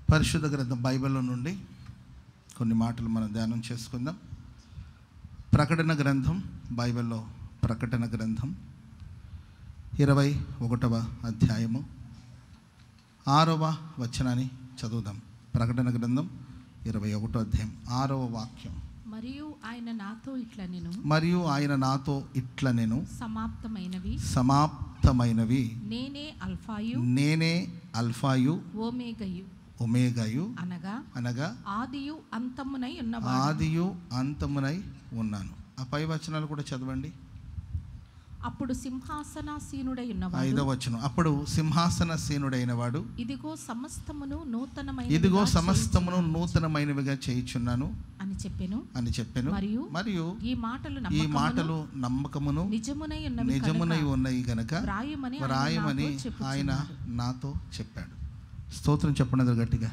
పరిశుద్ధ గ్రంథం బైబిల్లో నుండి కొన్ని మాటలు మనం ధ్యానం చేసుకుందాం. ప్రకటన గ్రంథం, బైబిల్లో ప్రకటన గ్రంథం 21వ అధ్యాయము 6వ వచనాన్ని చదువుదాం. ప్రకటన గ్రంథం 21వ అధ్యాయం 6వ వాక్యం. మరియు ఆయన నాతో ఇట్లా నేను సమాప్తమైనవి నేనే అల్ఫాయు ఒమేగాయు అనగా ఆదియు అంతమునై ఉన్నాను. ఆ పై వచనాలు కూడా చదవండి. అప్పుడు సింహాసనాసీనుడైన 5వ వచనం. అప్పుడు సింహాసనాసీనుడైన వాడు ఇదిగో సమస్తమును నూతనమైనవిగా చేయుచున్నాను అని చెప్పెను. మరియు ఈ మాటలు నమ్మకమును నిజమునై ఉన్నాయి గనక వ్రాయమని ఆయన నాతో చెప్పాడు. స్తోత్రం చెప్పండి గట్టిగా.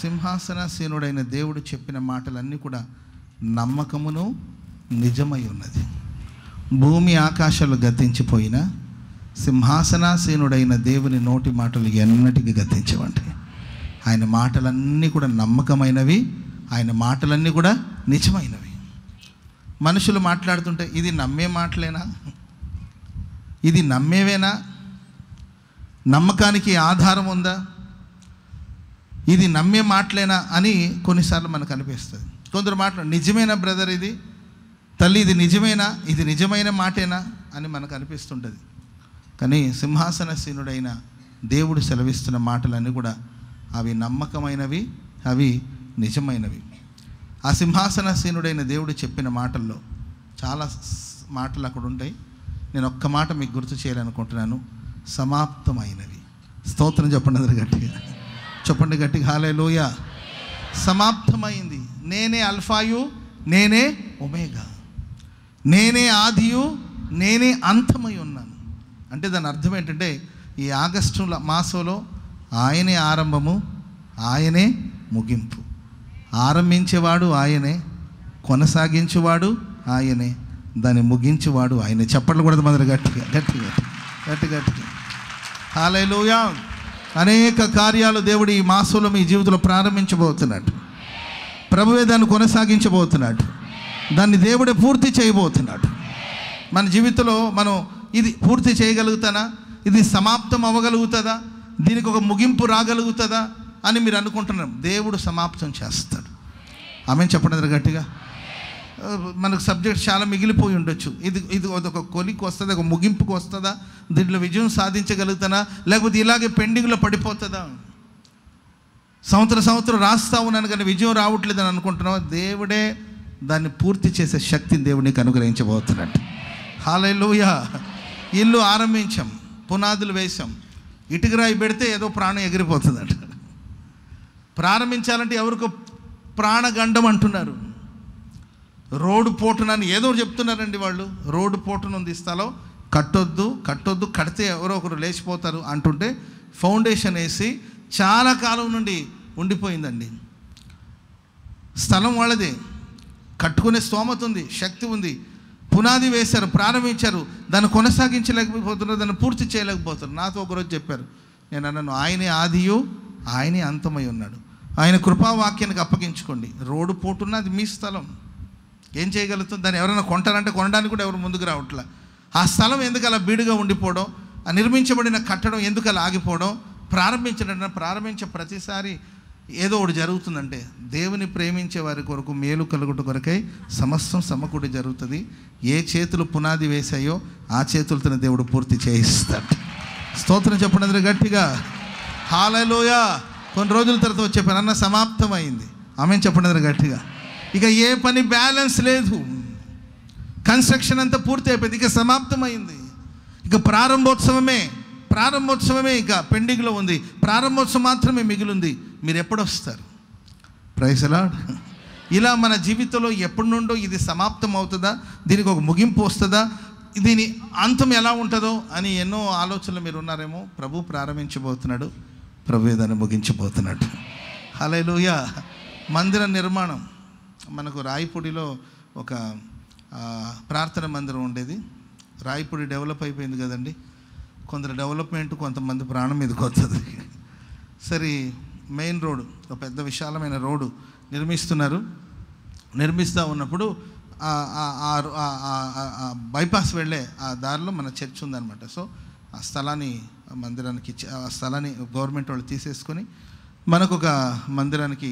సింహాసనాసీనుడైన దేవుడు చెప్పిన మాటలన్నీ కూడా నమ్మకమును నిజమై ఉన్నది. భూమి ఆకాశాలు గతించిపోయినా సింహాసనాసీనుడైన దేవుని నోటి మాటలు ఎన్నటికీ గతించవండి. ఆయన మాటలన్నీ కూడా నమ్మకమైనవి, ఆయన మాటలన్నీ కూడా నిజమైనవి. మనుషులు మాట్లాడుతుంటే ఇది నమ్మే మాటలేనా, ఇది నమ్మేవేనా, నమ్మకానికి ఆధారం ఉందా, ఇది నమ్మే మాటలేనా అని కొన్నిసార్లు మనకు అనిపిస్తుంది. కొందరు మాట్లాడు నిజమేనా బ్రదర్, ఇది తల్లి, ఇది నిజమేనా, ఇది నిజమైన మాటేనా అని మనకు అనిపిస్తుంటుంది. కానీ సింహాసనసీనుడైన దేవుడు సెలవిస్తున్న మాటలన్నీ కూడా అవి నమ్మకమైనవి, అవి నిజమైనవి. ఆ సింహాసనసీనుడైన దేవుడు చెప్పిన మాటల్లో చాలా మాటలు అక్కడ ఉంటాయి. నేను ఒక్క మాట మీకు గుర్తు చేయాలనుకుంటున్నాను. సమాప్తమైనవి. స్తోత్రం చెప్పండి అందరు గట్టిగా, చెప్పండి గట్టిగా. హల్లెలూయా. సమాప్తమైంది. నేనే అల్ఫాయు, నేనే ఒమేగా, నేనే ఆదియు, నేనే అంతమై ఉన్నాను. అంటే దాని అర్థం ఏంటంటే ఈ ఆగస్టు మాసంలో ఆయనే ఆరంభము, ఆయనే ముగింపు. ఆరంభించేవాడు ఆయనే, కొనసాగించేవాడు ఆయనే, దాన్ని ముగించేవాడు ఆయనే. చెప్పట్లు కూడా మొదలు గట్టిగా గట్టిగా గట్టి గట్టిగా. హల్లెలూయా. అనేక కార్యాలు దేవుడు ఈ మాసంలో మీ జీవితంలో ప్రారంభించబోతున్నాడు. ప్రభువే దాన్ని కొనసాగించబోతున్నాడు. దాన్ని దేవుడే పూర్తి చేయబోతున్నాడు. మన జీవితంలో మనం ఇది పూర్తి చేయగలుగుతానా, ఇది సమాప్తం అవ్వగలుగుతుందా, దీనికి ఒక ముగింపు రాగలుగుతుందా అని మీరు అనుకుంటున్నారు. దేవుడు సమాప్తం చేస్తాడు. ఆమెను చెప్పండి గట్టిగా. మనకు సబ్జెక్ట్ చాలా మిగిలిపోయి ఉండొచ్చు. ఇది ఒక కొలికి వస్తుందా, ఒక ముగింపుకు వస్తుందా, దీంట్లో విజయం సాధించగలుగుతానా, లేకపోతే ఇలాగే పెండింగ్లో పడిపోతుందా, సంవత్సరం రాస్తా ఉన్నాను కానీ విజయం రావట్లేదని అనుకుంటున్నావా? దేవుడే దాన్ని పూర్తి చేసే శక్తిని దేవునికి అనుగ్రహించబోతున్నాడు. హల్లెలూయా. ఇల్లు ఆరంభించాం, పునాదులు వేసాం, ఇటుకరాయి పెడితే ఏదో ప్రాణం ఎగిరిపోతుందట. ప్రారంభించాలంటే ఎవరికో ప్రాణగండం అంటున్నారు. రోడ్డు పోటునని ఏదో చెప్తున్నారండి వాళ్ళు. రోడ్డు పోటునుంది, స్థలం కట్టొద్దు, కడితే ఎవరో ఒకరు లేచిపోతారు అంటుంటే ఫౌండేషన్ వేసి చాలా కాలం నుండి ఉండిపోయిందండి. స్థలం వాళ్ళదే, కట్టుకునే స్తోమత ఉంది, శక్తి ఉంది, పునాది వేశారు, ప్రారంభించారు, దాన్ని కొనసాగించలేకపోతున్నారు, దాన్ని పూర్తి చేయలేకపోతున్నారు. నాతో ఒకరోజు చెప్పారు, నేను అన్నాను ఆయనే ఆదియు, ఆయనే అంతమై ఉన్నాడు. ఆయన కృపావాక్యానికి అప్పగించుకోండి. రోడ్డు పోటున్నది మీ స్థలం, ఏం చేయగలుగుతుంది? దాన్ని ఎవరైనా కొంటారంటే కొనడానికి కూడా ఎవరు ముందుకు రావట్లే. ఆ స్థలం ఎందుకు అలా బీడుగా ఉండిపోవడం, ఆ నిర్మించబడిన కట్టడం ఎందుకు అలా ఆగిపోవడం? ప్రారంభించే ప్రతిసారి ఏదో ఒకటి జరుగుతుందంటే దేవుని ప్రేమించే వారి కొరకు మేలు కలుగుట కొరకై సమస్తం సమకూడి జరుగుతుంది. ఏ చేతులు పునాది వేసాయో ఆ చేతులతో దేవుడు పూర్తి చేయిస్తాడు. స్తోత్రం చెప్పండి గట్టిగా. హల్లెలూయా. కొన్ని రోజుల తర్వాత చెప్పాను, అన్న సమాప్తమైంది. ఆమెను చెప్పండి గట్టిగా. ఇక ఏ పని బ్యాలెన్స్ లేదు, కన్స్ట్రక్షన్ అంతా పూర్తి అయిపోయింది, ఇక సమాప్తమైంది. ఇక ప్రారంభోత్సవమే ఇక పెండింగ్లో ఉంది. ప్రారంభోత్సవం మాత్రమే మిగిలింది. మీరు ఎప్పుడు వస్తారు? Praise the Lord. ఇలా మన జీవితంలో ఎప్పటి నుండో ఇది సమాప్తం అవుతుందా, దీనికి ఒక ముగింపు వస్తుందా, దీని అంతం ఎలా ఉంటుందో అని ఎన్నో ఆలోచనలు మీరు ఉన్నారేమో. ప్రభు ప్రారంభించబోతున్నాడు, ప్రభు దాన్ని ముగించబోతున్నాడు. హల్లెలూయా. మందిర నిర్మాణం మనకు రాయపూడిలో ఒక ప్రార్థన మందిరం ఉండేది. రాయపూడి డెవలప్ అయిపోయింది కదండి. కొందరు డెవలప్మెంట్, కొంతమంది ప్రాణం మీదకి వస్తుంది. సరే మెయిన్ రోడ్డు, ఒక పెద్ద విశాలమైన రోడ్డు నిర్మిస్తూ ఉన్నప్పుడు బైపాస్ వెళ్ళే ఆ దారిలో మన చర్చ్ ఉందన్నమాట. సో ఆ స్థలాన్ని మందిరానికి ఆ స్థలాన్ని గవర్నమెంట్ వాళ్ళు తీసేసుకొని మనకు ఒక మందిరానికి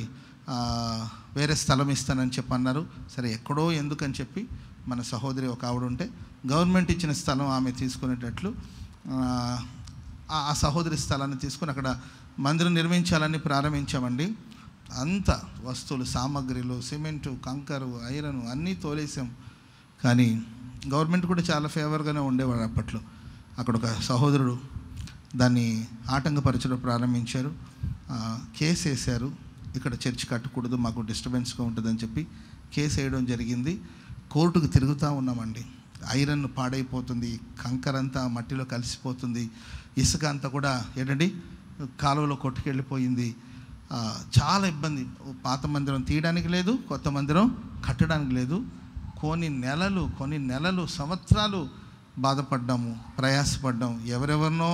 వేరే స్థలం ఇస్తానని చెప్పి అన్నారు. సరే ఎక్కడో ఎందుకని చెప్పి మన సహోదరి ఒక ఆవిడ ఉంటే గవర్నమెంట్ ఇచ్చిన స్థలం ఆమె తీసుకునేటట్లు ఆ సహోదరి స్థలాన్ని తీసుకొని అక్కడ మందిరం నిర్మించాలని ప్రారంభించామండి. అంత వస్తువులు, సామాగ్రిలు, సిమెంటు, కంకరు, ఐరన్ అన్నీ తోలేసాం. కానీ గవర్నమెంట్ కూడా చాలా ఫేవర్గానే ఉండేవాడు అప్పట్లో. అక్కడ ఒక సహోదరుడు దాన్ని ఆటంకపరచడం ప్రారంభించారు. కేసు వేశారు. ఇక్కడ చర్చ్ కట్టకూడదు, మాకు డిస్టర్బెన్స్గా ఉంటుందని చెప్పి కేసు వేయడం జరిగింది. కోర్టుకు తిరుగుతూ ఉన్నామండి. ఐరన్ పాడైపోతుంది, కంకర అంతా మట్టిలో కలిసిపోతుంది, ఇసుక అంతా కూడా ఏంటండి కాలువలో కొట్టుకెళ్ళిపోయింది. చాలా ఇబ్బంది. పాత మందిరం తీయడానికి లేదు, కొత్త మందిరం కట్టడానికి లేదు. కొన్ని నెలలు సంవత్సరాలు బాధపడ్డాము, ప్రయాసపడ్డాము, ఎవరెవరినో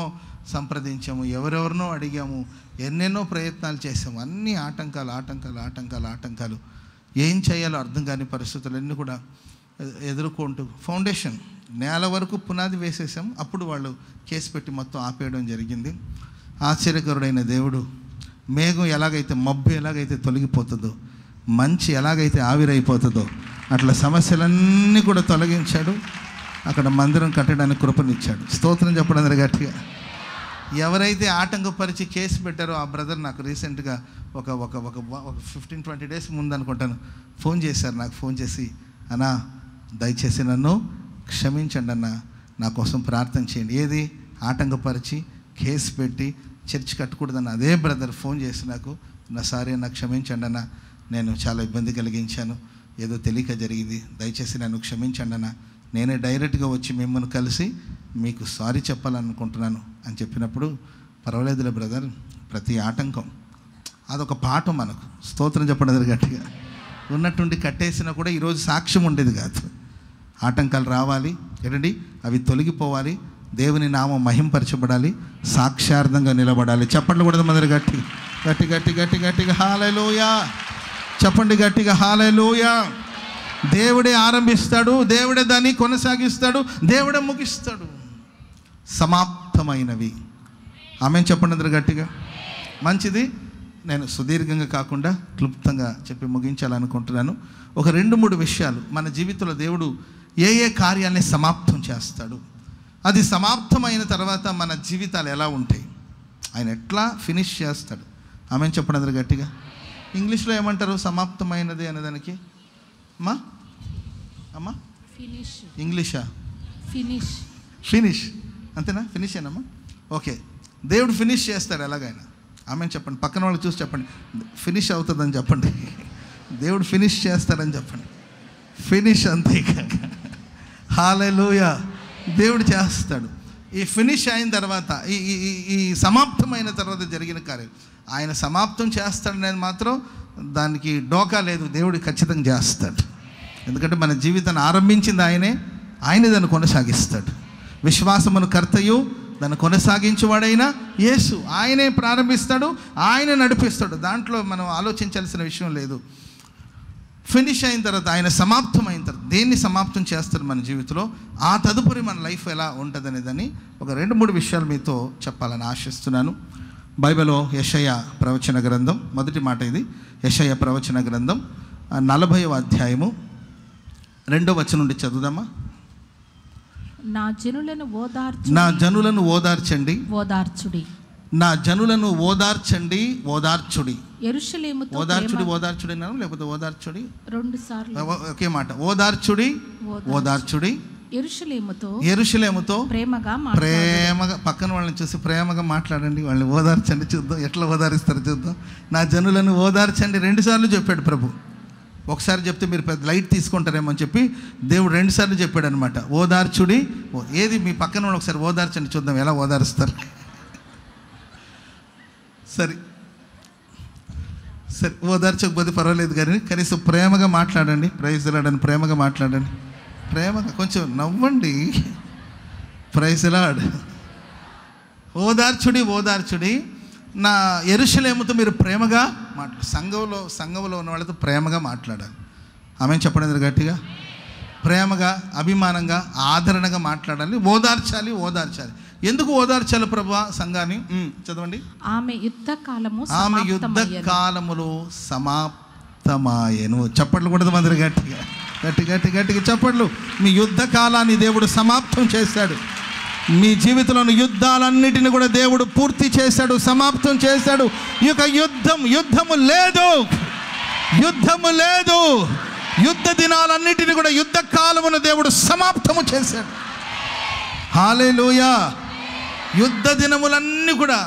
సంప్రదించాము, ఎవరెవరినో అడిగాము, ఎన్నెన్నో ప్రయత్నాలు చేసాము. అన్ని ఆటంకాలు. ఏం చేయాలో అర్థం కాని పరిస్థితులన్నీ కూడా ఎదుర్కొంటూ ఫౌండేషన్ నేల వరకు పునాది వేసేసాం. అప్పుడు వాళ్ళు కేసు పెట్టి మొత్తం ఆపేయడం జరిగింది. ఆశ్చర్యకరుడైన దేవుడు మేఘం ఎలాగైతే, మబ్బు ఎలాగైతే తొలగిపోతుందో, మంచి ఎలాగైతే ఆవిరైపోతుందో అట్లా సమస్యలన్నీ కూడా తొలగించాడు. అక్కడ మందిరం కట్టడానికి కృపనిచ్చాడు. స్తోత్రం చెప్పడం గట్టిగా. ఎవరైతే ఆటంకపరిచి కేసు పెట్టారో ఆ బ్రదర్ నాకు రీసెంట్గా ఒక 15-20 డేస్ ముందు అనుకుంటాను ఫోన్ చేశారు. నాకు ఫోన్ చేసి, అన్నా దయచేసి నన్ను క్షమించండి అన్న, నా కోసం ప్రార్థన చేయండి. ఏది ఆటంకపరిచి కేసు పెట్టి చర్చ్ కట్టకూడదన్న అదే బ్రదర్ ఫోన్ చేసి నాకు క్షమించండి అన్న, నేను చాలా ఇబ్బంది కలిగించాను, ఏదో తెలియక జరిగింది, దయచేసి నన్ను క్షమించండి అన్న, నేనే డైరెక్ట్గా వచ్చి మిమ్మల్ని కలిసి మీకు సారీ చెప్పాలనుకుంటున్నాను అని చెప్పినప్పుడు, పర్వాలేదులే బ్రదర్, ప్రతి ఆటంకం అదొక పాఠం మనకు. స్తోత్రం చెప్పడం గట్టిగా. ఉన్నట్టుండి కట్టేసినా కూడా ఈరోజు సాక్ష్యం ఉండేది కాదు. ఆటంకాలు రావాలి ఏంటండి, అవి తొలగిపోవాలి, దేవుని నామం మహింపరచబడాలి, సాక్షార్థంగా నిలబడాలి. చెప్పండి కూడా మొదలు గట్టిగా హల్లెలూయా చెప్పండి, గట్టిగా హల్లెలూయా. దేవుడే ఆరంభిస్తాడు, దేవుడే దాన్ని కొనసాగిస్తాడు, దేవుడే ముగిస్తాడు. సమాప్తమైనవి. ఆమేన్ చెప్పండి అందరూ గట్టిగా. మంచిది. నేను సుదీర్ఘంగా కాకుండా క్లుప్తంగా చెప్పి ముగించాలనుకుంటున్నాను. ఒక 2-3 విషయాలు మన జీవితంలో దేవుడు ఏ కార్యాన్ని సమాప్తం చేస్తాడు, అది సమాప్తమైన తర్వాత మన జీవితాలు ఎలా ఉంటాయి, ఆయన ఎట్లా ఫినిష్ చేస్తాడు. ఆమేన్ చెప్పండి అందరూ గట్టిగా. ఇంగ్లీష్లో ఏమంటారు సమాప్తమైనది అనేదానికి? అమ్మా ఇంగ్లీషా? ఫినిష్ అంతేనా? ఫినిష్ ఏనమ్మా? ఓకే. దేవుడు ఫినిష్ చేస్తాడు ఎలాగైనా. ఆమెను చెప్పండి, పక్కన వాళ్ళకి చూసి చెప్పండి, ఫినిష్ అవుతుందని చెప్పండి. దేవుడు ఫినిష్ చేస్తాడని చెప్పండి. ఫినిష్ అంతే. హల్లెలూయా. దేవుడు చేస్తాడు. ఈ ఫినిష్ అయిన తర్వాత, ఈ సమాప్తమైన తర్వాత జరిగిన కార్యం ఆయన సమాప్తం చేస్తాడనేది మాత్రం దానికి డోకా లేదు. దేవుడు ఖచ్చితంగా చేస్తాడు. ఎందుకంటే మన జీవితాన్ని ఆరంభించింది ఆయనే దాన్ని కొనసాగిస్తాడు. విశ్వాసమును కర్తయు దాన్ని కొనసాగించేవాడైనా యేసు. ఆయనే ప్రారంభిస్తాడు, ఆయనే నడిపిస్తాడు. దాంట్లో మనం ఆలోచించాల్సిన విషయం లేదు. ఫినిష్ అయిన తర్వాత, ఆయన సమాప్తం అయిన తర్వాత దేన్ని సమాప్తం చేస్తాడు మన జీవితంలో, ఆ తదుపరి మన లైఫ్ ఎలా ఉంటుంది అనేదని ఒక 2-3 విషయాలు మీతో చెప్పాలని ఆశిస్తున్నాను. బైబిల్లో యెషయా ప్రవచన గ్రంథం, మొదటి మాట ఇది. యెషయా ప్రవచన గ్రంథం 40వ అధ్యాయము 2వ వచనం నుండి చదువుదామా. నా జనులను ఓదార్చండి, నా జనులను ఓదార్చుడి. యెరూషలేముతో ఓదార్చుడి అన్నాను, లేకపోతే ఓదార్చుడి 2 సార్లు ఒకే మాట. ఓదార్చుడి. యెరూషలేముతో ప్రేమగా పక్కన వాళ్ళని చూసి ప్రేమగా మాట్లాడండి, వాళ్ళని ఓదార్చండి. చూద్దాం ఎట్లా ఓదారిస్తారో చూద్దాం. నా జనులను ఓదార్చండి 2 సార్లు చెప్పాడు ప్రభు. ఒకసారి చెప్తే మీరు పెద్ద లైట్ తీసుకుంటారేమో అని చెప్పి దేవుడు 2 సార్లు చెప్పాడు అనమాట. ఓదార్చుడి. ఏది మీ పక్కన వాళ్ళు ఒకసారి ఓదార్చండి, చూద్దాం ఎలా ఓదారుస్తారు. సరే ఓదార్చకపోతే పర్వాలేదు కానీ కనీసం ప్రేమగా మాట్లాడండి. ప్రైజ్ లాడని ప్రేమగా మాట్లాడండి. ప్రేమగా కొంచెం నవ్వండి. Praise lord. ఓదార్చుడి. నా యెరూషలేముతో మీరు ప్రేమగా సంఘంలో ఉన్న వాళ్ళతో ప్రేమగా మాట్లాడాలి. ఆమె చెప్పండి గట్టిగా. ప్రేమగా, అభిమానంగా, ఆదరణగా మాట్లాడాలి. ఓదార్చాలి. ఎందుకు ఓదార్చాలి ప్రభువా సంఘాన్ని? చదవండి. ఆమె యుద్ధ కాలములో సమాప్తమాయెను. చప్పట్లు కూడా మంది గట్టిగా చప్పట్లు. మీ యుద్ధ కాలాన్ని దేవుడు సమాప్తం చేశాడు. మీ జీవితంలోని యుద్ధాలన్నిటిని కూడా దేవుడు పూర్తి చేశాడు, సమాప్తం చేశాడు. ఈ యొక్క యుద్ధము లేదు. యుద్ధ దినాలన్నిటిని కూడా యుద్ధ కాలమును దేవుడు సమాప్తము చేశాడు. హల్లెలూయా. యుద్ధ దినములన్నీ కూడా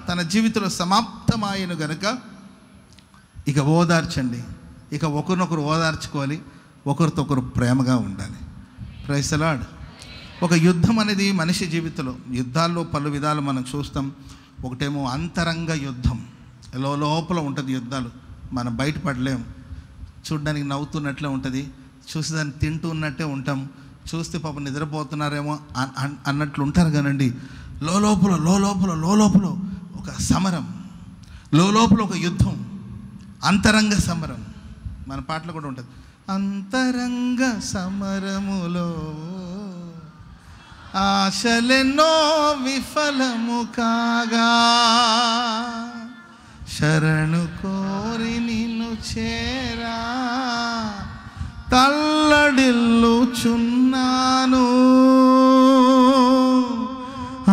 తన జీవితంలో సమాప్తమాయను గనుక ఇక ఓదార్చండి. ఇక ఒకరినొకరు ఓదార్చుకోవాలి, ఒకరితో ఒకరు ప్రేమగా ఉండాలి. Praise the Lord. ఒక యుద్ధం అనేది మనిషి జీవితంలో, యుద్ధాల్లో పలు విధాలు మనం చూస్తాం. ఒకటేమో అంతరంగ యుద్ధం, లోపల ఉంటుంది యుద్ధాలు, మనం బయటపడలేము. చూడ్డానికి నవ్వుతున్నట్లే ఉంటుంది, చూసి దాన్ని తింటూ ఉన్నట్టే ఉంటాం, చూస్తే పాపం నిద్రపోతున్నారేమో అన్నట్లు ఉంటారు. కానండి లోపల ఒక సమరం, లోపల ఒక యుద్ధం, అంతరంగ సమరం. మన పాటలు కూడా ఉంటుంది. అంతరంగ సమరములో ఆశలెన్నో విఫలము కాగా, శరణు కోరి నిన్ను చేరా తల్లడిల్లుచున్నాను.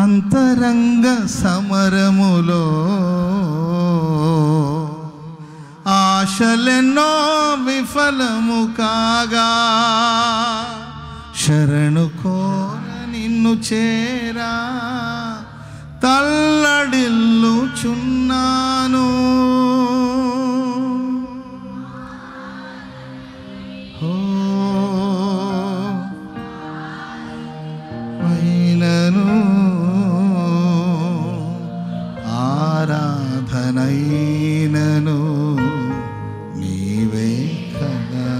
అంతరంగ సమరములో ఆశలెన్నో విఫలము కాగా, శరణు కోర నిన్ను చేరా తల్లడిల్లుచున్నాను. అయినను ఆరాధనైనను నీవే కదా.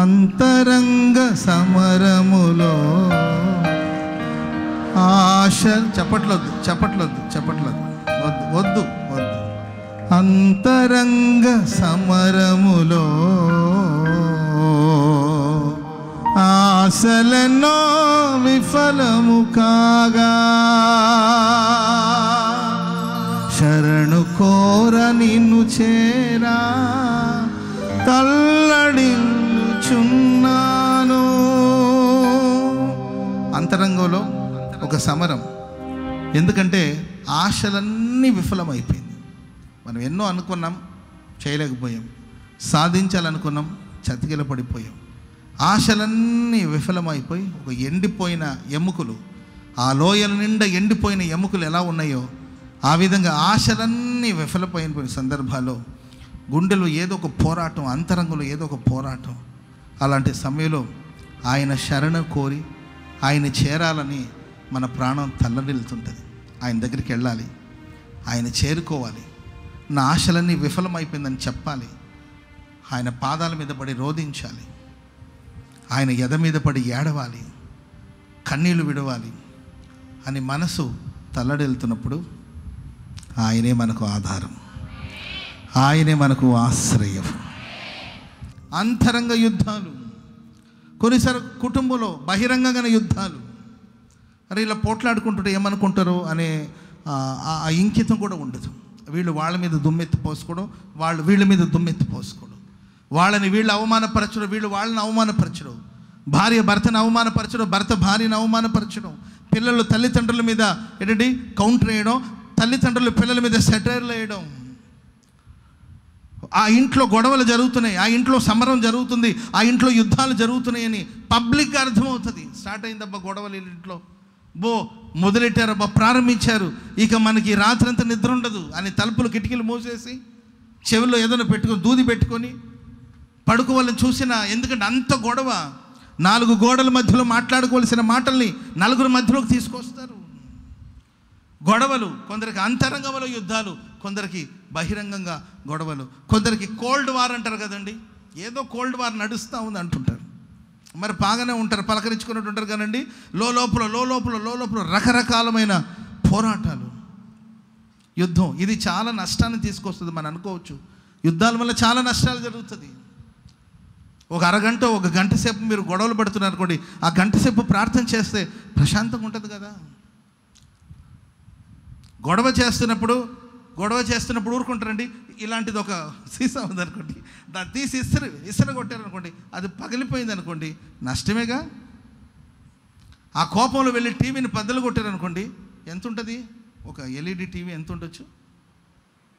అంతరంగ సమరములో ఆశ. చెప్పట్లొద్దు వద్దు. అంతరంగ సమరములో ఆశలెన్నో విఫలము కాగా, శరణు కోర నిన్ను చేరా తల్లడిల్లుచున్నాను. అంతరంగంలో ఒక సమరం. ఎందుకంటే ఆశలన్నీ విఫలమైపోయింది. మనం ఎన్నో అనుకున్నాం, చేయలేకపోయాం. సాధించాలనుకున్నాం, చతికిల పడిపోయాం. ఆశలన్నీ విఫలమైపోయి ఒక ఎండిపోయిన ఎముకలు, ఆ లోయల నిండా ఎండిపోయిన ఎముకలు ఎలా ఉన్నాయో ఆ విధంగా ఆశలన్నీ విఫలపోయిన సందర్భాల్లో గుండెలో ఏదో ఒక పోరాటం, అంతరంగంలో ఏదో ఒక పోరాటం. అలాంటి సమయంలో ఆయన శరణ కోరి ఆయన చేరాలని మన ప్రాణం తల్లడిల్లుతుంటుంది. ఆయన దగ్గరికి వెళ్ళాలి, ఆయన చేరుకోవాలి. నా ఆశలన్నీ విఫలమైపోయిందని చెప్పాలి. ఆయన పాదాల మీద పడి రోధించాలి, ఆయన ఎద మీద పడి ఏడవాలి, కన్నీళ్లు విడవాలి అని మనసు తల్లడిల్లుతున్నప్పుడు ఆయనే మనకు ఆధారం, ఆయనే మనకు ఆశ్రయం. అంతరంగ యుద్ధాలు, కొన్నిసార్లు కుటుంబంలో బహిరంగంగా యుద్ధాలు. అరే ఇలా పోట్లాడుకుంటుంటే ఏమనుకుంటారో అనే ఆ ఇంకితం కూడా ఉండదు. వీళ్ళు వాళ్ళ మీద దుమ్మెత్తి పోసుకోవడం, వాళ్ళు వీళ్ళ మీద దుమ్మెత్తి పోసుకోవడం, వాళ్ళని వీళ్ళు అవమానపరచడం, వీళ్ళు వాళ్ళని అవమానపరచడం, భార్య భర్తను అవమానపరచడం, భర్త భార్యను అవమానపరచడం, పిల్లలు తల్లిదండ్రుల మీద ఏంటంటే కౌంటర్ వేయడం, తల్లిదండ్రులు పిల్లల మీద సెటైర్లు వేయడం. ఆ ఇంట్లో గొడవలు జరుగుతున్నాయి, ఆ ఇంట్లో సమరం జరుగుతుంది, ఆ ఇంట్లో యుద్ధాలు జరుగుతున్నాయని పబ్లిక్గా అర్థమవుతుంది. స్టార్ట్ అయిందబ్బా గొడవలు ఇంట్లో, మొదలెట్టారబ్బా, ప్రారంభించారు, ఇక మనకి రాత్రంతా నిద్ర ఉండదు అని తలుపులు కిటికీలు మూసేసి చెవిలో ఏదైనా పెట్టుకొని దూది పెట్టుకొని పడుకోవాలని చూసినా, ఎందుకంటే అంత గొడవ. 4 గోడల మధ్యలో మాట్లాడుకోవాల్సిన మాటల్ని నలుగురు మధ్యలోకి తీసుకొస్తారు. గొడవలు, కొందరికి అంతరంగంలో యుద్ధాలు, కొందరికి బహిరంగంగా గొడవలు, కొందరికి కోల్డ్ వార్ అంటారు కదండి. ఏదో కోల్డ్ వార్ నడుస్తూ ఉంది అంటుంటారు. మరి బాగానే ఉంటారు, పలకరించుకున్నట్టు ఉంటారు కానండి లోపల రకరకాలమైన పోరాటాలు. యుద్ధం ఇది చాలా నష్టాన్ని తీసుకొస్తుంది. మనం అనుకోవచ్చు యుద్ధాల వల్ల చాలా నష్టాలు జరుగుతుంది. ఒక అరగంట ఒక గంట సేపు మీరు గొడవలు పడుతున్నారు అనుకోండి, ఆ గంట సేపు ప్రార్థన చేస్తే ప్రశాంతంగా ఉంటుంది కదా. గొడవ చేస్తున్నప్పుడు ఊరుకుంటారండి. ఇలాంటిది ఒక సీసా ఉందనుకోండి, దాన్ని తీసి ఇసర కొట్టారనుకోండి, అది పగిలిపోయింది అనుకోండి, నష్టమేగా. ఆ కోపంలో వెళ్ళి టీవీని బద్దలు కొట్టారనుకోండి, ఎంత ఉంటుంది? ఒక ఎల్ఈడి టీవీ ఎంత ఉండొచ్చు?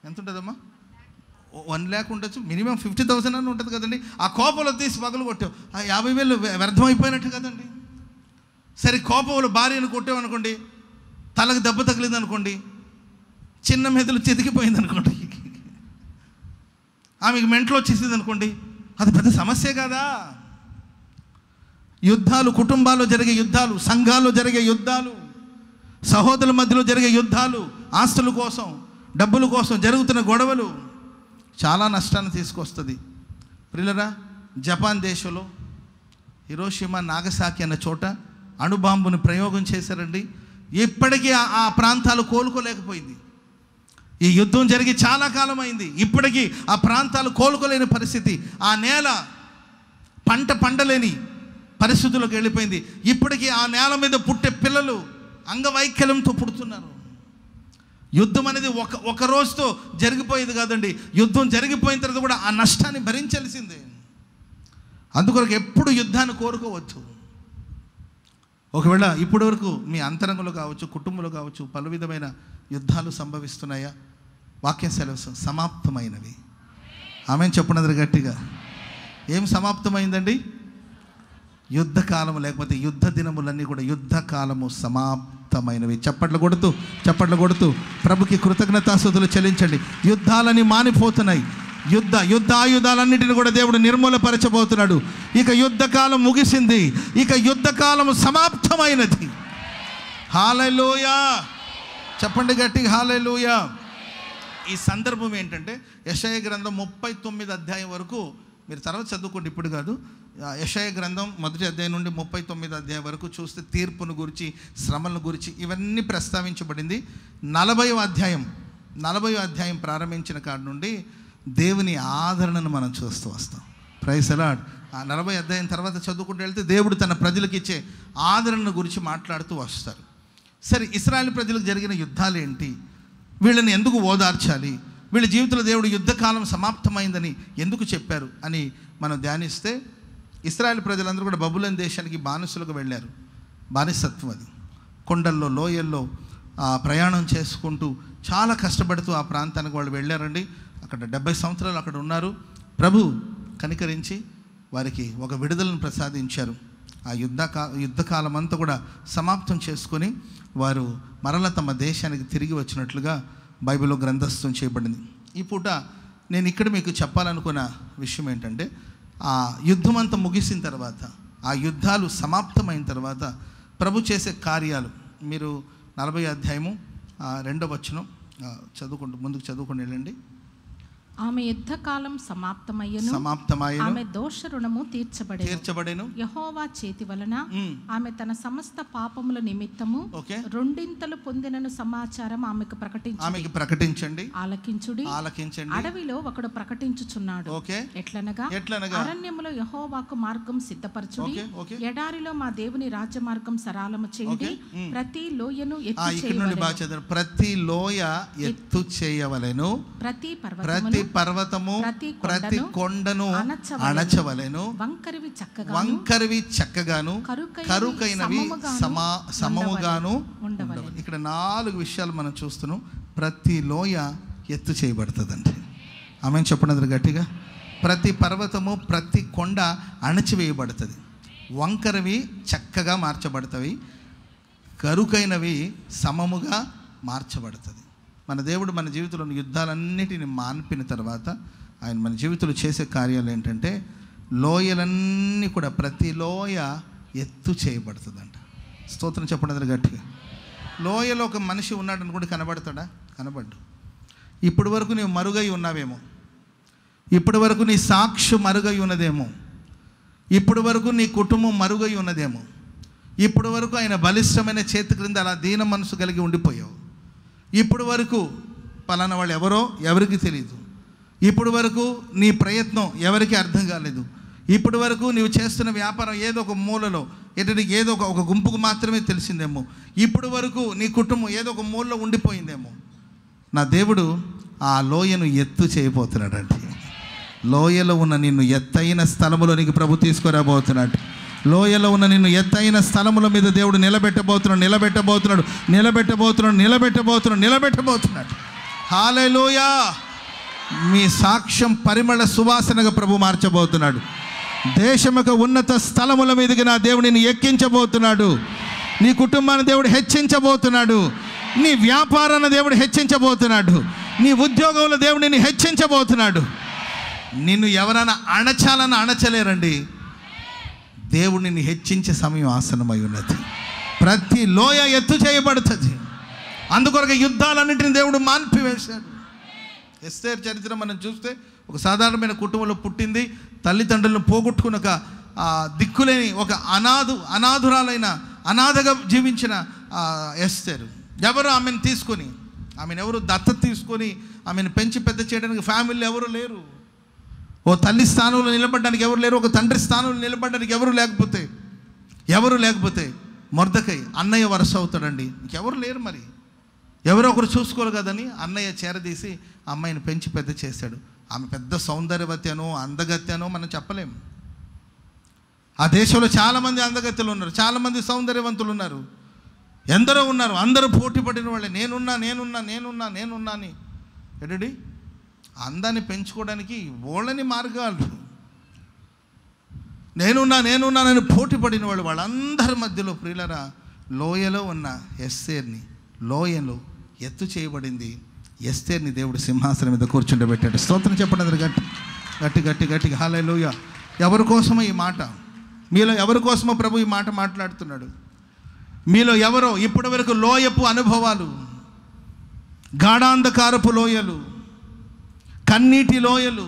ఎంత ఉంటుందమ్మా? 1 lakh ఉండొచ్చు, మినిమం 50,000 అని ఉంటుంది కదండి. ఆ కోపంలో తీసి పగలు కొట్టావు, ఆ 50,000 వ్యర్థం అయిపోయినట్టు కదండి. సరే కోపంలో భార్యను కొట్టామనుకోండి, తలకు దెబ్బ తగిలింది అనుకోండి, చిన్న మెదలు చెతికిపోయింది అనుకోండి, ఆమెకు మెంట్లో వచ్చేసింది అనుకోండి, అది పెద్ద సమస్య కదా. యుద్ధాలు, కుటుంబాల్లో జరిగే యుద్ధాలు, సంఘాల్లో జరిగే యుద్ధాలు, సహోదరుల మధ్యలో జరిగే యుద్ధాలు, ఆస్తుల కోసం, డబ్బుల కోసం జరుగుతున్న గొడవలు చాలా నష్టాన్ని తీసుకొస్తుంది. ప్రియులరా, జపాన్ దేశంలో హిరోషిమా నాగసాకి అన్న చోట అణుబాంబుని ప్రయోగం చేశారండి. ఇప్పటికీ ఆ ప్రాంతాలు కోలుకోలేకపోయింది. ఈ యుద్ధం జరిగి చాలా కాలం అయింది, ఇప్పటికీ ఆ ప్రాంతాలు కోలుకోలేని పరిస్థితి. ఆ నేల పండలేని పరిస్థితులకు వెళ్ళిపోయింది. ఇప్పటికీ ఆ నేల మీద పుట్టే పిల్లలు అంగవైకల్యంతో పుడుతున్నారు. యుద్ధం అనేది ఒక రోజుతో జరిగిపోయేది కాదండి. యుద్ధం జరిగిపోయిన తర్వాత కూడా ఆ నష్టాన్ని భరించాల్సిందే. అందుకొరకు ఎప్పుడు యుద్ధాన్ని కోరుకోవచ్చు. ఒకవేళ ఇప్పటి వరకు మీ అంతరంగంలో కావచ్చు, కుటుంబంలో కావచ్చు, పలు విధమైన యుద్ధాలు సంభవిస్తున్నాయా? వాక్యం సెలవు సమాప్తమైనవి. ఆమె చెప్పినది గట్టిగా. ఏం సమాప్తమైందండి? యుద్ధకాలము, లేకపోతే యుద్ధ దినములన్నీ కూడా యుద్ధకాలము సమాప్తమైనవి. చప్పట్లు కొడుతూ ప్రభుకి కృతజ్ఞతాస్తుతులు చెల్లించండి. యుద్ధాలని మానిపోతున్నాయి. యుద్ధాయుధాలన్నిటిని కూడా దేవుడు నిర్మూలపరచబోతున్నాడు. ఇక యుద్ధకాలం ముగిసింది, ఇక యుద్ధకాలం సమాప్తమైనది. హల్లెలూయా, చెప్పండి గట్టిగా హల్లెలూయా. ఈ సందర్భం ఏంటంటే యెషయా గ్రంథం 39 అధ్యాయం వరకు మీరు తర్వాత చదువుకోండి, ఇప్పుడు కాదు. యెషయా గ్రంథం 1వ అధ్యాయం నుండి 39వ అధ్యాయం వరకు చూస్తే తీర్పును గురించి, శ్రమలను గురించి ఇవన్నీ ప్రస్తావించబడింది. 40వ అధ్యాయం ప్రారంభించిన కాడి నుండి దేవుని ఆదరణను మనం చూస్తూ వస్తాం. Praise the Lord. ఆ 40వ అధ్యాయం తర్వాత చదువుకుంటూ వెళ్తే దేవుడు తన ప్రజలకు ఇచ్చే ఆదరణ గురించి మాట్లాడుతూ వస్తారు. సరే, ఇశ్రాయేలు ప్రజలకు జరిగిన యుద్ధాలు ఏంటి, వీళ్ళని ఎందుకు ఓదార్చాలి, వీళ్ళ జీవితంలో దేవుడు యుద్ధకాలం సమాప్తమైందని ఎందుకు చెప్పారు అని మనం ధ్యానిస్తే, ఇశ్రాయేలు ప్రజలందరూ కూడా బబులోను దేశానికి బానిసలుగా వెళ్ళారు. బానిసత్వం అది. కొండల్లో, లోయల్లో ప్రయాణం చేసుకుంటూ చాలా కష్టపడుతూ ఆ ప్రాంతానికి వాళ్ళు వెళ్ళారండి. అక్కడ 70 సంవత్సరాలు అక్కడ ఉన్నారు. ప్రభు కనికరించి వారికి ఒక విడుదలను ప్రసాదించారు. ఆ యుద్ధకాలం అంతా కూడా సమాప్తం చేసుకొని వారు మరల తమ దేశానికి తిరిగి వచ్చినట్లుగా బైబిల్లో గ్రంథస్థం చేయబడింది. ఈ పూట నేను ఇక్కడ మీకు చెప్పాలనుకున్న విషయం ఏంటంటే, ఆ యుద్ధం అంతా ముగిసిన తర్వాత, ఆ యుద్ధాలు సమాప్తమైన తర్వాత ప్రభు చేసే కార్యాలు మీరు 40వ అధ్యాయము 2వ వచనం ముందుకు చదువుకుంటూ వెళ్ళండి. ఆమె యుద్ధకాలం సమాప్తమయ్యను, ఆమె దోష రుణము తీర్చబడెను. యెహోవా చేతి వలన ఆమె తన సమస్త పాపముల నిమిత్తము 2 పొందినను సమాచారం ఆమెకు ప్రకటించండి. ఆలకించుడి. అడవిలో ఒకడు ప్రకటించుచున్నాడు. ఎట్లనగా అరణ్యములో యెహోవాకు మార్గం సిద్ధపరచుడి, ఎడారిలో మా దేవుని రాజ్య మార్గం సరళము చేయండి. ప్రతి లోయను ఎత్తు చేయవలెను, ప్రతి పర్వతము, ప్రతి కొండను అణచవలెను. వంకరివి చక్కగాను, కరుకైనవి సమముగాను ఉండవలెను. ఇక్కడ 4 విషయాలు మనం చూస్తున్నాం. ప్రతి లోయ ఎత్తు చేయబడుతుందండి. ఆమెను చెప్పినది గట్టిగా. ప్రతి పర్వతము, ప్రతి కొండ అణచివేయబడుతుంది. వంకరవి చక్కగా మార్చబడతాయి, కరుకైనవి సమముగా మార్చబడుతుంది. మన దేవుడు మన జీవితంలో యుద్ధాలన్నిటిని మాన్పిన తర్వాత ఆయన మన జీవితంలో చేసే కార్యాలు ఏంటంటే, లోయలన్నీ కూడా ప్రతి లోయ ఎత్తు చేయబడుతుందంట. స్తోత్రం చెప్పడం గట్టిగా. లోయలో ఒక మనిషి ఉన్నాడు అనుకుంటే కనబడతాడా? కనబడ్డు. ఇప్పటి వరకు నీవు మరుగై ఉన్నావేమో, ఇప్పటి వరకు నీ సాక్షి మరుగై ఉన్నదేమో, ఇప్పటి వరకు నీ కుటుంబం మరుగై ఉన్నదేమో, ఇప్పటి వరకు ఆయన బలిష్టమైన చేతి క్రింద అలా దీన మనసు కలిగి ఉండిపోయావు. ఇప్పటి వరకు పలానా వాళ్ళు ఎవరో ఎవరికి తెలియదు. ఇప్పుడు వరకు నీ ప్రయత్నం ఎవరికి అర్థం కాలేదు. ఇప్పటి వరకు నీవు చేస్తున్న వ్యాపారం ఏదో ఒక మూలలో ఏదో ఒక గుంపుకు మాత్రమే తెలిసిందేమో. ఇప్పుడు వరకు నీ కుటుంబం ఏదో ఒక మూలలో ఉండిపోయిందేమో. నా దేవుడు ఆ లోయను ఎత్తు చేయబోతున్నాడండి. లోయలో ఉన్న నిన్ను ఎత్తైన స్థలములోనికి ప్రభు తీసుకురాబోతున్నాడు. లోయలో ఉన్న నిన్ను ఎత్తైన స్థలముల మీద దేవుడు నిలబెట్టబోతున్నాడు. హల్లెలూయా. మీ సాక్ష్యం పరిమళ సువాసనగా ప్రభు మార్చబోతున్నాడు. దేశముక ఉన్నత స్థలముల మీదకి నా దేవుడు నిన్ను ఎక్కించబోతున్నాడు. నీ కుటుంబాన్ని దేవుడు హెచ్చించబోతున్నాడు. నీ వ్యాపారాన్ని దేవుడు హెచ్చించబోతున్నాడు. నీ ఉద్యోగంలో దేవుడు నిన్ను హెచ్చించబోతున్నాడు. నిన్ను ఎవరైనా అణచలేరండి. దేవుడు నిన్ను హెచ్చించే సమయం ఆసన్నమై ఉన్నది. ప్రతి లోయ ఎత్తు చేయబడుతుంది. అందుకొరకు యుద్ధాలన్నింటినీ దేవుడు మాన్పివేశాడు. ఎస్తేర్ చరిత్ర మనం చూస్తే ఒక సాధారణమైన కుటుంబంలో పుట్టింది. తల్లిదండ్రులను పోగొట్టుకున్న ఒక దిక్కులేని ఒక అనాథురాలైన అనాథగా జీవించిన ఎస్తేరు. ఎవరు ఆమెను తీసుకొని, ఆమెను ఎవరు దత్తత తీసుకొని ఆమెను పెంచి పెద్ద చేయడానికి ఫ్యామిలీ ఎవరు లేరు. ఓ తల్లి స్థానంలో నిలబడడానికి ఎవరు లేరు. ఒక తండ్రి స్థానంలో నిలబడడానికి ఎవరు లేకపోతే మొర్దెకై అన్నయ్య వరుస అవుతాడండి. ఇంకెవరు లేరు. మరి ఎవరో ఒకరు చూసుకోరు కదని అన్నయ్య చేరదీసి అమ్మాయిని పెంచి పెద్ద చేశాడు. ఆమె పెద్ద సౌందర్యవతి అనో అందగత్తి అనో మనం చెప్పలేము. ఆ దేశంలో చాలామంది అందగత్తులు ఉన్నారు, చాలామంది సౌందర్యవంతులు ఉన్నారు, ఎందరో ఉన్నారు. అందరూ పోటీ పడిన వాళ్ళే. నేనున్నా అని ఎడడి అందాన్ని పెంచుకోవడానికి ఓళ్ళని మార్గాలు. నేనున్నానని పోటీ పడిన వాళ్ళు వాళ్ళందరి మధ్యలో ప్రియులరా లోయలో ఉన్న ఎస్తేర్ని లోయలో ఎత్తు చేయబడింది. ఎస్తేర్ని దేవుడు సింహాసనం మీద కూర్చుండబెట్టాడు. స్తోత్రం చెప్పండి గట్టి హల్లెలూయా. ఎవరి కోసమో ఈ మాట, మీలో ఎవరి కోసమో ప్రభు ఈ మాట మాట్లాడుతున్నాడు. మీలో ఎవరో ఇప్పటి వరకు లోయపు అనుభవాలు, గాఢాంధకారపు లోయలు, కన్నీటి లోయలు,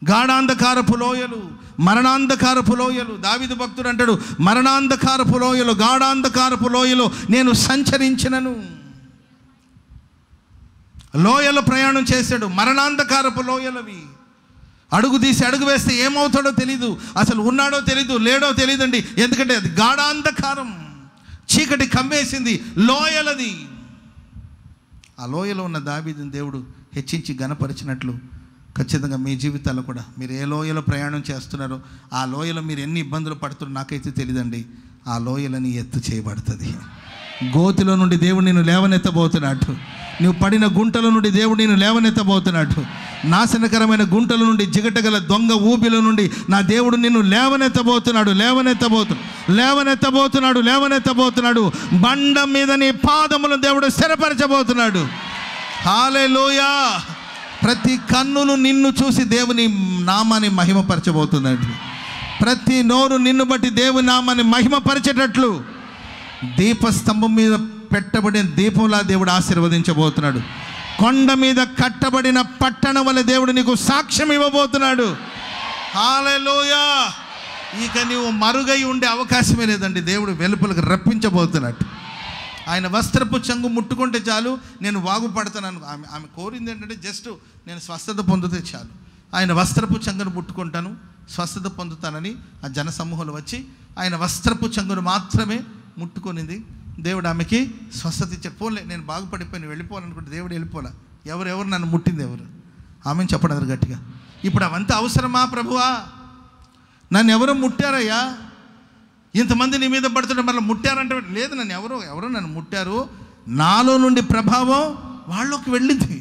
గాఢాంధకారపు లోయలు, మరణాంధకారపు లోయలు. దావీదు భక్తుడు అంటాడు, మరణాంధకారపు లోయలు, గాఢాంధకారపు లోయలో నేను సంచరించినను. లోయలో ప్రయాణం చేశాడు. మరణాంధకారపు లోయలవి. అడుగు తీసి అడుగు వేస్తే ఏమవుతాడో తెలీదు, అసలు ఉన్నాడో తెలీదు, లేడో తెలీదండి. ఎందుకంటే అది గాఢాంధకారం, చీకటి కమ్మేసింది, లోయలది. ఆ లోయలో ఉన్న దావీదుని దేవుడు హెచ్చించి ఘనపరిచినట్లు ఖచ్చితంగా మీ జీవితాల్లో కూడా మీరు ఏ లోయలో ప్రయాణం చేస్తున్నారో ఆ లోయలో మీరు ఎన్ని ఇబ్బందులు పడుతున్నారో నాకైతే తెలియదండి. ఆ లోయలని ఎత్తు చేయబడుతుంది. గోతిలో నుండి దేవుడు నిన్ను లేవనెత్తబోతున్నాడు. నువ్వు పడిన గుంటల నుండి దేవుడు నిన్ను లేవనెత్తబోతున్నాడు. నాశనకరమైన గుంటల నుండి, జిగటగల దొంగ ఊబిలో నుండి నా దేవుడు నిన్ను లేవనెత్తబోతున్నాడు. బండ మీద నీ పాదములను దేవుడు స్థిరపరచబోతున్నాడు. హల్లెలూయా. ప్రతి కన్నులు నిన్ను చూసి దేవుని నామాన్ని మహిమపరచబోతుందండి. ప్రతి నోరు నిన్ను బట్టి దేవుని నామాన్ని మహిమపరిచేటట్లు దీపస్తంభం మీద పెట్టబడిన దీపంలా దేవుడు ఆశీర్వదించబోతున్నాడు. కొండ మీద కట్టబడిన పట్టణం వల్ల దేవుడు నీకు సాక్ష్యం ఇవ్వబోతున్నాడు. హల్లెలూయా. ఇక నీవు మరుగై ఉండే అవకాశమే లేదండి. దేవుడు వెలుపలకు రప్పించబోతున్నాడు. ఆయన వస్త్రపు చెంగు ముట్టుకుంటే చాలు నేను బాగుపడతాను. ఆమె కోరింది ఏంటంటే జస్ట్ నేను స్వస్థత పొందితే చాలు. ఆయన వస్త్రపు చెంగును ముట్టుకుంటాను, స్వస్థత పొందుతానని ఆ జనసమూహంలో వచ్చి ఆయన వస్త్రపు చెంగును మాత్రమే ముట్టుకొనింది. దేవుడు ఆమెకి స్వస్థత ఇచ్చాడు. పోలే నేను బాగుపడిపోయి వెళ్ళిపోవాలనుకుంటే దేవుడు వెళ్ళిపోలే. ఎవరు నన్ను ముట్టింది ఎవరు? ఆమెను చెప్పడం గట్టిగా. ఇప్పుడు అవంతా అవసరమా ప్రభువా? నన్ను ఎవరో ముట్టారయ్యా, ఇంతమంది నీ మీద పడుతుంటే మళ్ళీ ముట్టారంటే లేదు, నన్ను ఎవరో నన్ను ముట్టారు, నాలో నుండి ప్రభావం వాళ్ళకి వెళ్ళింది.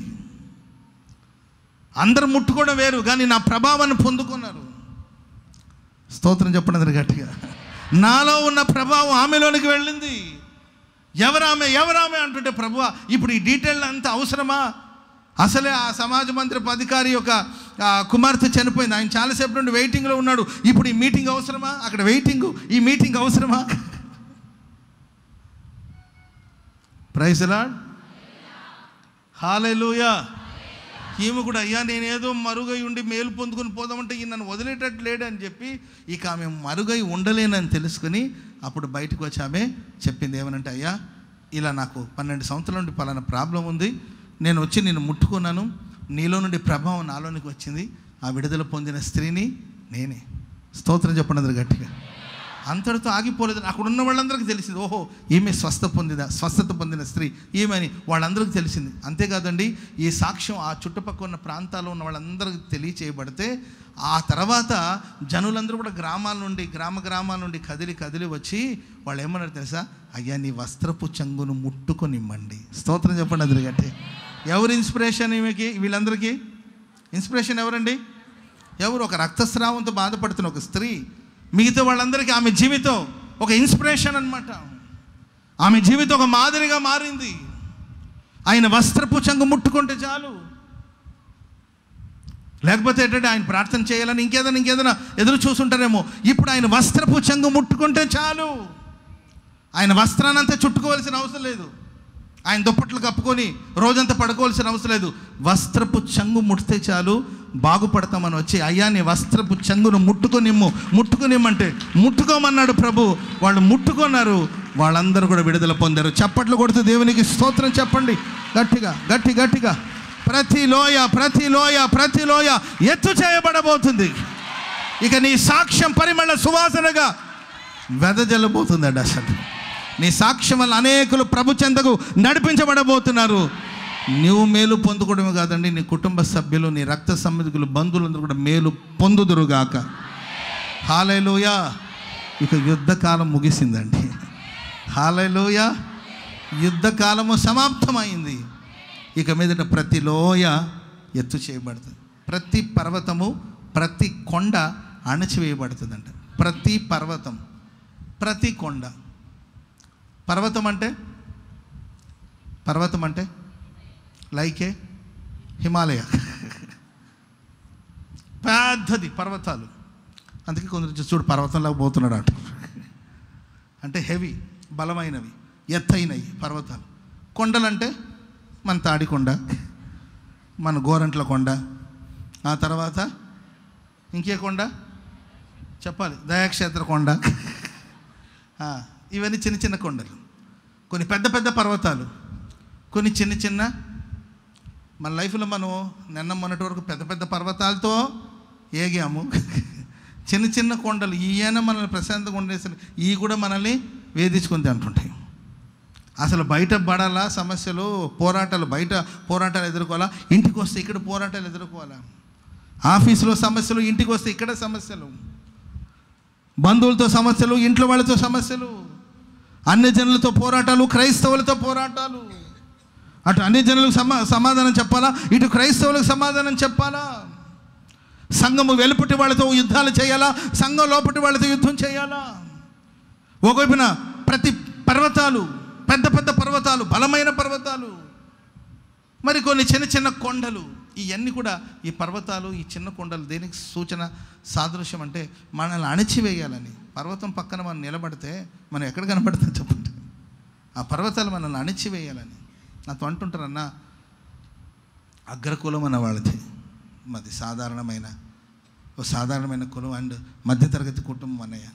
అందరూ ముట్టుకోవడం వేరు, కానీ నా ప్రభావాన్ని పొందుకున్నారు. స్తోత్రం చెప్పడం గట్టిగా. నాలో ఉన్న ప్రభావం ఆమెలోనికి వెళ్ళింది. ఎవరామె అంటుంటే ప్రభువా ఇప్పుడు ఈ డీటెయిల్ అంతా అవసరమా? అసలే ఆ సమాజ మందిరపు అధికారి యొక్క కుమార్తె చనిపోయింది. ఆయన చాలాసేపు నుండి వెయిటింగ్లో ఉన్నాడు. ఇప్పుడు ఈ మీటింగ్ అవసరమా? అక్కడ ఈ మీటింగ్ అవసరమా? Praise the lord. హల్లెలూయా. ఈమె కూడా అయ్యా నేనేదో మరుగై ఉండి మేలు పొందుకొని పోదామంటే ఈయన నన్ను వదిలేటట్టు లేడు అని చెప్పి ఇక ఆమె మరుగై ఉండలేనని తెలుసుకుని అప్పుడు బయటకు వచ్చి ఆమె చెప్పింది ఏమనంటే, అయ్యా ఇలా నాకు 12 సంవత్సరాల నుండి పలానా ప్రాబ్లం ఉంది, నేను వచ్చి నిన్ను ముట్టుకున్నాను, నీలో నుండి ప్రభావం నాలోనికి వచ్చింది, ఆ విడుదల పొందిన స్త్రీని నేనే. స్తోత్రం చెప్పండి అందరు గట్టిగా. అంతటితో ఆగిపోలేదు. అక్కడ ఉన్న వాళ్ళందరికీ తెలిసింది, ఓహో ఈమె స్వస్థత పొందిన స్త్రీ ఈమె అని వాళ్ళందరికీ తెలిసింది. అంతేకాదండి, ఈ సాక్ష్యం ఆ చుట్టుపక్కల ఉన్న ప్రాంతాల్లో ఉన్న వాళ్ళందరికీ తెలియచేయబడితే ఆ తర్వాత జనులందరూ కూడా గ్రామాల నుండి కదిలి వచ్చి వాళ్ళు ఏమన్నారు తెలుసా? అయ్యా నీ వస్త్రపు చెంగును ముట్టుకొనిమ్మండి. స్తోత్రం చెప్పండి అందరు గట్టి. ఎవరు ఇన్స్పిరేషన్ ఈమెకి? వీళ్ళందరికీ ఇన్స్పిరేషన్ ఎవరండి? ఎవరు? ఒక రక్తస్రావంతో బాధపడుతున్న ఒక స్త్రీ. మిగతా వాళ్ళందరికీ ఆమె జీవితం ఒక ఇన్స్పిరేషన్ అన్నమాట. ఆమె జీవితం ఒక మాదిరిగా మారింది. ఆయన వస్త్రపు చెంగు ముట్టుకుంటే చాలు. లేకపోతే ఏంటంటే ఆయన ప్రార్థన చేయాలని ఇంకేదైనా ఎదురు చూస్తుంటారేమో. ఇప్పుడు ఆయన వస్త్రపు చెంగు ముట్టుకుంటే చాలు. ఆయన వస్త్రానంతా చుట్టుకోవాల్సిన అవసరం లేదు. ఆయన దుప్పట్లు కప్పుకొని రోజంతా పడుకోవాల్సిన అవసరం లేదు. వస్త్రపు చెంగు ముడితే చాలు, బాగుపడతామని వచ్చి అయ్యా నీ వస్త్రపు చెంగును ముట్టుకునిమ్మంటే ముట్టుకోమన్నాడు ప్రభు. వాళ్ళు ముట్టుకున్నారు, వాళ్ళందరూ కూడా విడుదల పొందారు. చప్పట్లు కొడుతూ దేవునికి స్తోత్రం చెప్పండి గట్టిగా. ప్రతి లోయ ఎత్తు చేయబడబోతుంది. ఇక నీ సాక్ష్యం పరిమళ సువాసనగా వెదజల్లబోతుందండి. అసలు నీ సాక్ష్యం వల్ల అనేకులు ప్రభు చెంతకు నడిపించబడబోతున్నారు. నువ్వు మేలు పొందుకోవడమే కాదండి, నీ కుటుంబ సభ్యులు, నీ రక్త సంబంధికులు, బంధువులందరూ కూడా మేలు పొందుదురుగాక. హల్లెలూయా. ఇక యుద్ధకాలం ముగిసిందండి. హల్లెలూయా. యుద్ధకాలము సమాప్తమైంది. ఇక మీదట ప్రతి లోయ ఎత్తు చేయబడుతుంది. ప్రతి పర్వతము, ప్రతి కొండ అణచివేయబడుతుందంట. ప్రతి పర్వతం, ప్రతి కొండ. పర్వతం అంటే లైకే హిమాలయ, పెద్దది పర్వతాలు. అందుకే కొందరు చూడు పర్వతంలాగా పోతున్నాడు అంట. అంటే హెవీ, బలమైనవి, ఎత్తైనవి పర్వతాలు. కొండలంటే మన తాడికొండ, మన గోరంట్ల కొండ, ఆ తర్వాత ఇంకే కొండ చెప్పాలి, దయాక్షేత్ర కొండ. ఇవన్నీ చిన్న చిన్న కొండలు. కొన్ని పెద్ద పెద్ద పర్వతాలు, కొన్ని చిన్న చిన్న. మన లైఫ్లో మనం మొన్నటి వరకు పెద్ద పెద్ద పర్వతాలతో ఏగాము. చిన్న చిన్న కొండలు ఈయన మనల్ని ప్రశాంతంగా ఉండేసి ఈ కూడా మనల్ని వేధించుకుంది అంటుంటాయి. అసలు బయట పడాలా సమస్యలు, పోరాటాలు, బయట పోరాటాలు ఎదుర్కోవాలా, ఇంటికి వస్తే ఇక్కడ పోరాటాలు ఎదుర్కోవాలా, ఆఫీసులో సమస్యలు, ఇంటికి వస్తే ఇక్కడ సమస్యలు, బంధువులతో సమస్యలు, ఇంట్లో వాళ్ళతో సమస్యలు, అన్ని జనులతో పోరాటాలు, క్రైస్తవులతో పోరాటాలు. అటు అన్ని జనులకు సమాధానం చెప్పాలా, ఇటు క్రైస్తవులకు సమాధానం చెప్పాలా. సంఘము వెలుపటి వాళ్ళతో యుద్ధాలు చేయాలా, సంఘం లోపటి వాళ్ళతో యుద్ధం చేయాలా. ఒకవైపున ప్రతి పర్వతాలు, పెద్ద పెద్ద పర్వతాలు, బలమైన పర్వతాలు, మరి కొన్ని చిన్న చిన్న కొండలు. ఇవన్నీ కూడా ఈ పర్వతాలు, ఈ చిన్న కొండలు దేనికి సూచన, సాదృశ్యం అంటే మనల్ని అణచివేయాలని. పర్వతం పక్కన మనం నిలబడితే మనం ఎక్కడ కనబడతాం చెప్పండి? ఆ పర్వతాలు మనల్ని అణచివేయాలని. నాతో అంటుంటారన్నా, అగ్రకులం అన్న వాళ్ళది మాది సాధారణమైన కులం అండ్ మధ్యతరగతి కుటుంబం అన్నయ్య.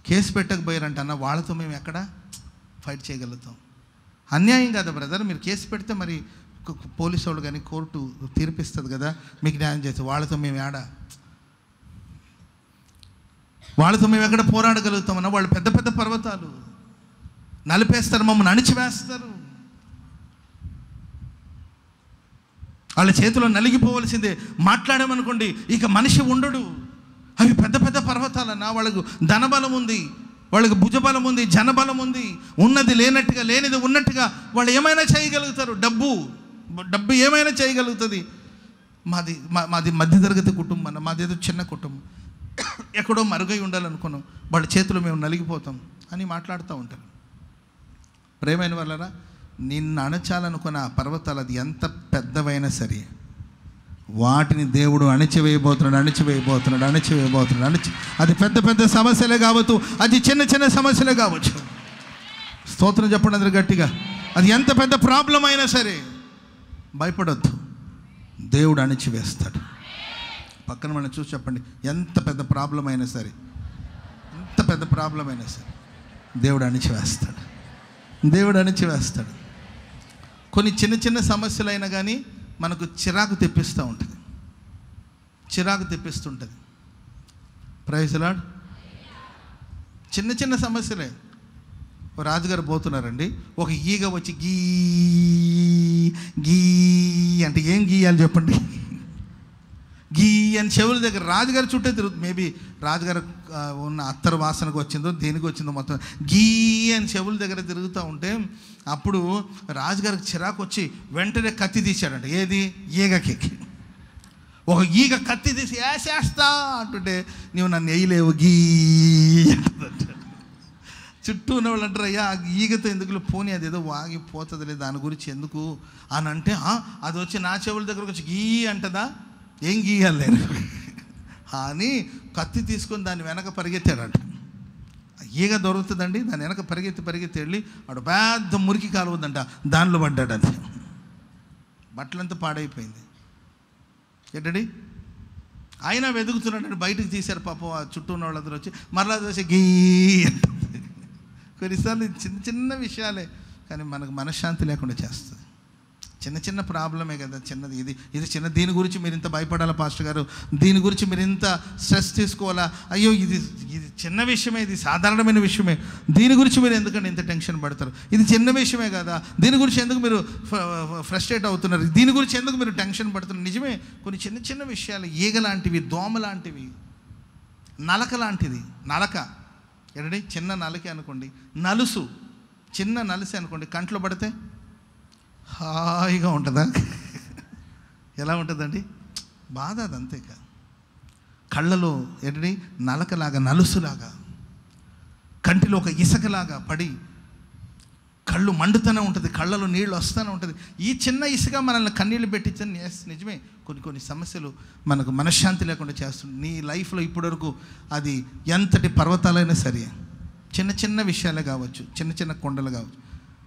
కేసు పెట్టకపోయారంట అన్న, వాళ్ళతో మేము ఎక్కడ ఫైట్ చేయగలుగుతాం? అన్యాయం కదా బ్రదర్, మీరు కేసు పెడితే మరి పోలీసు వాళ్ళు కానీ కోర్టు తీర్పిస్తుంది కదా, మీకు న్యాయం చేస్తే. వాళ్ళతో మేము ఎక్కడ పోరాడగలుగుతామన్నా? వాళ్ళు పెద్ద పెద్ద పర్వతాలు నలిపేస్తారు, మమ్మల్ని అణిచివేస్తారు. వాళ్ళ చేతిలో నలిగిపోవలసిందే. మాట్లాడామనుకోండి ఇక మనిషి ఉండడు. అవి పెద్ద పెద్ద పర్వతాలన్నా. వాళ్ళకు ధనబలం ఉంది, వాళ్ళకి భుజబలం ఉంది, జనబలం ఉంది. ఉన్నది లేనట్టుగా, లేనిది ఉన్నట్టుగా వాళ్ళు ఏమైనా చేయగలుగుతారు. డబ్బు ఏమైనా చేయగలుగుతుంది. మాది మధ్యతరగతి కుటుంబం, మాది ఏదో చిన్న కుటుంబం, ఎక్కడో మరుగై ఉండాలనుకున్నాం, వాళ్ళ చేతిలో మేము నలిగిపోతాం అని మాట్లాడుతూ ఉంటారు. ప్రేమైన వాళ్ళరా, నిన్ను అణచాలనుకున్న ఆ పర్వతాలు అది ఎంత పెద్దవైనా సరే వాటిని దేవుడు అణచివేయబోతున్నాడు. అది పెద్ద పెద్ద సమస్యలే కావచ్చు, అది చిన్న చిన్న సమస్యలే కావచ్చు. స్తోత్రం చెప్పండి అందరు గట్టిగా. అది ఎంత పెద్ద ప్రాబ్లం అయినా సరే భయపడొద్దు, దేవుడు అణచివేస్తాడు. పక్కన మనం చూసి చెప్పండి, ఎంత పెద్ద ప్రాబ్లం అయినా సరే దేవుడు అణచివేస్తాడు. కొన్ని చిన్న చిన్న సమస్యలైనా కానీ మనకు చిరాకు తెప్పిస్తూ ఉంటుంది, చిరాకు తెప్పిస్తుంటుంది. Praise the lord. చిన్న చిన్న సమస్యలే. రాజుగారు పోతున్నారండి, ఒక ఈగ వచ్చి గీ గీ అంటే ఏం గీయాలి చెప్పండి? గీ అని చెవుల దగ్గర రాజుగారి చుట్టే తిరుగుతుంది. మేబీ రాజుగారు ఉన్న అత్తరు వాసనకు వచ్చిందో దేనికి వచ్చిందో మొత్తం గీ అని చెవుల దగ్గర తిరుగుతూ ఉంటే అప్పుడు రాజుగారికి చిరాకు వచ్చి వెంటనే కత్తి తీశాడంట. ఏది? ఈగకి. ఒక ఈగ కత్తి తీసి వేసేస్తా అంటుంటే నీవు నన్ను వేయలేవు గీ అంటుందంట. చుట్టూ ఉన్నవాళ్ళు అంటారు, అయ్యా ఆ ఈగతో ఎందుకు పోనీ, అది ఏదో వాగిపోతుందిలే, దాని గురించి ఎందుకు అని అంటే, అది వచ్చి నా చెవుల దగ్గరకు వచ్చి గీ అంటదా, ఏం గీయాలి అని కత్తి తీసుకొని దాన్ని వెనక పరిగెత్తాడంట. ఈగ దొరుకుతుందండి, దాని వెనక పరిగెత్తి వెళ్ళి వాడు పెద్ద మురికి కాలువద్దంట, దానిలో పడ్డాడు. అంతే, బట్టలంతా పాడైపోయింది. ఏంటండి ఆయన వెతుకుతున్నాడు, బయటకు తీశారు పాపం. ఆ చుట్టూ ఉన్న వాళ్ళందరూ వచ్చి మరలా చూసి గీ అంటుంది. కొన్నిసార్లు చిన్న చిన్న విషయాలే కానీ మనకు మనశ్శాంతి లేకుండా చేస్తుంది. చిన్న చిన్న ప్రాబ్లమే కదా, చిన్నది. ఇది చిన్న, దీని గురించి మీరు ఇంత భయపడాలా పాస్టర్ గారు, దీని గురించి మీరు ఇంత స్ట్రెస్ తీసుకోవాలా, అయ్యో ఇది చిన్న విషయమే, ఇది సాధారణమైన విషయమే, దీని గురించి మీరు ఎందుకంటే ఇంత టెన్షన్ పడతారు, ఇది చిన్న విషయమే కదా, దీని గురించి ఎందుకు మీరు ఫ్రస్ట్రేట్ అవుతున్నారు, దీని గురించి ఎందుకు మీరు టెన్షన్ పడుతున్నారు. నిజమే, కొన్ని చిన్న చిన్న విషయాలు, ఈగ లాంటివి, దోమ లాంటివి, నలక లాంటిది. నలక ఏంటండి? చిన్న నలకే అనుకోండి, నలుసు, చిన్న నలుసు అనుకోండి, కంట్లో పడితే హాయిగా ఉంటుందా? ఎలా ఉంటుందండి? బాధ. అది అంతేకా. కళ్ళలో ఏంటండి? నలకలాగా, నలుసులాగా, కంటిలో ఒక ఇసుకలాగా పడి కళ్ళు మండుతూనే ఉంటుంది, కళ్ళలో నీళ్ళు వస్తూనే ఉంటుంది. ఈ చిన్న ఇసుక మనల్ని కన్నీళ్ళు పెట్టించని. నిజమే, కొన్ని సమస్యలు మనకు మనశ్శాంతి లేకుండా చేస్తుంది. నీ లైఫ్లో ఇప్పటివరకు అది ఎంతటి పర్వతాలైనా సరే, చిన్న చిన్న విషయాలే కావచ్చు, చిన్న చిన్న కొండలు కావచ్చు,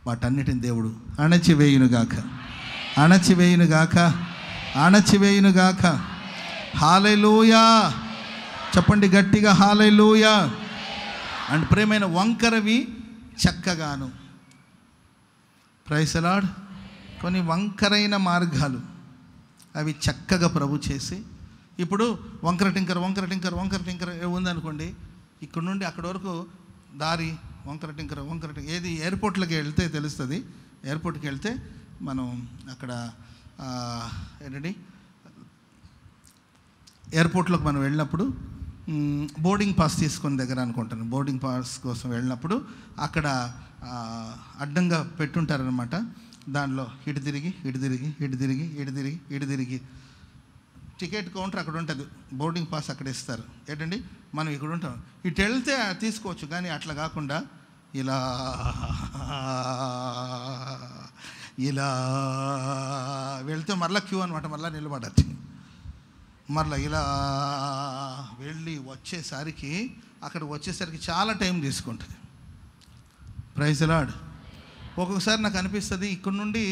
వాటన్నిటిని దేవుడు అణచివేయునుగాక, అణచివేయునుగాక, అణచివేయునుగాక. హల్లెలూయా చెప్పండి గట్టిగా, హల్లెలూయా. అండ్ ప్రేమైన వంకరవి చక్కగాను. Praise the Lord. కొన్ని వంకరైన మార్గాలు అవి చక్కగా ప్రభు చేసి, ఇప్పుడు వంకర టింకర ఉందనుకోండి, ఇక్కడ నుండి అక్కడి వరకు దారి వంకర టింకర ఏది ఎయిర్పోర్ట్లోకి వెళ్తే తెలుస్తుంది. ఎయిర్పోర్ట్కి వెళ్తే మనం అక్కడ ఏంటండి, ఎయిర్పోర్ట్లోకి మనం వెళ్ళినప్పుడు బోర్డింగ్ పాస్ తీసుకునే దగ్గర అనుకుంటాను, బోర్డింగ్ పాస్ కోసం వెళ్ళినప్పుడు అక్కడ అడ్డంగా పెట్టుంటారనమాట. దానిలో ఇటు తిరిగి టికెట్ కౌంటర్ అక్కడ ఉంటుంది, బోర్డింగ్ పాస్ అక్కడ ఇస్తారు. ఏంటండి, మనం ఇక్కడ ఉంటాం, ఇటు వెళ్తే తీసుకోవచ్చు, కానీ అట్లా కాకుండా ఇలా వెళ్తే మరలా క్యూ అనమాట, మరలా నిలబడచ్చు, మరలా ఇలా వెళ్ళి వచ్చేసరికి చాలా టైం తీసుకుంటుంది. Praise the Lord. ఒక్కొక్కసారి నాకు అనిపిస్తుంది, ఇక్కడ నుండి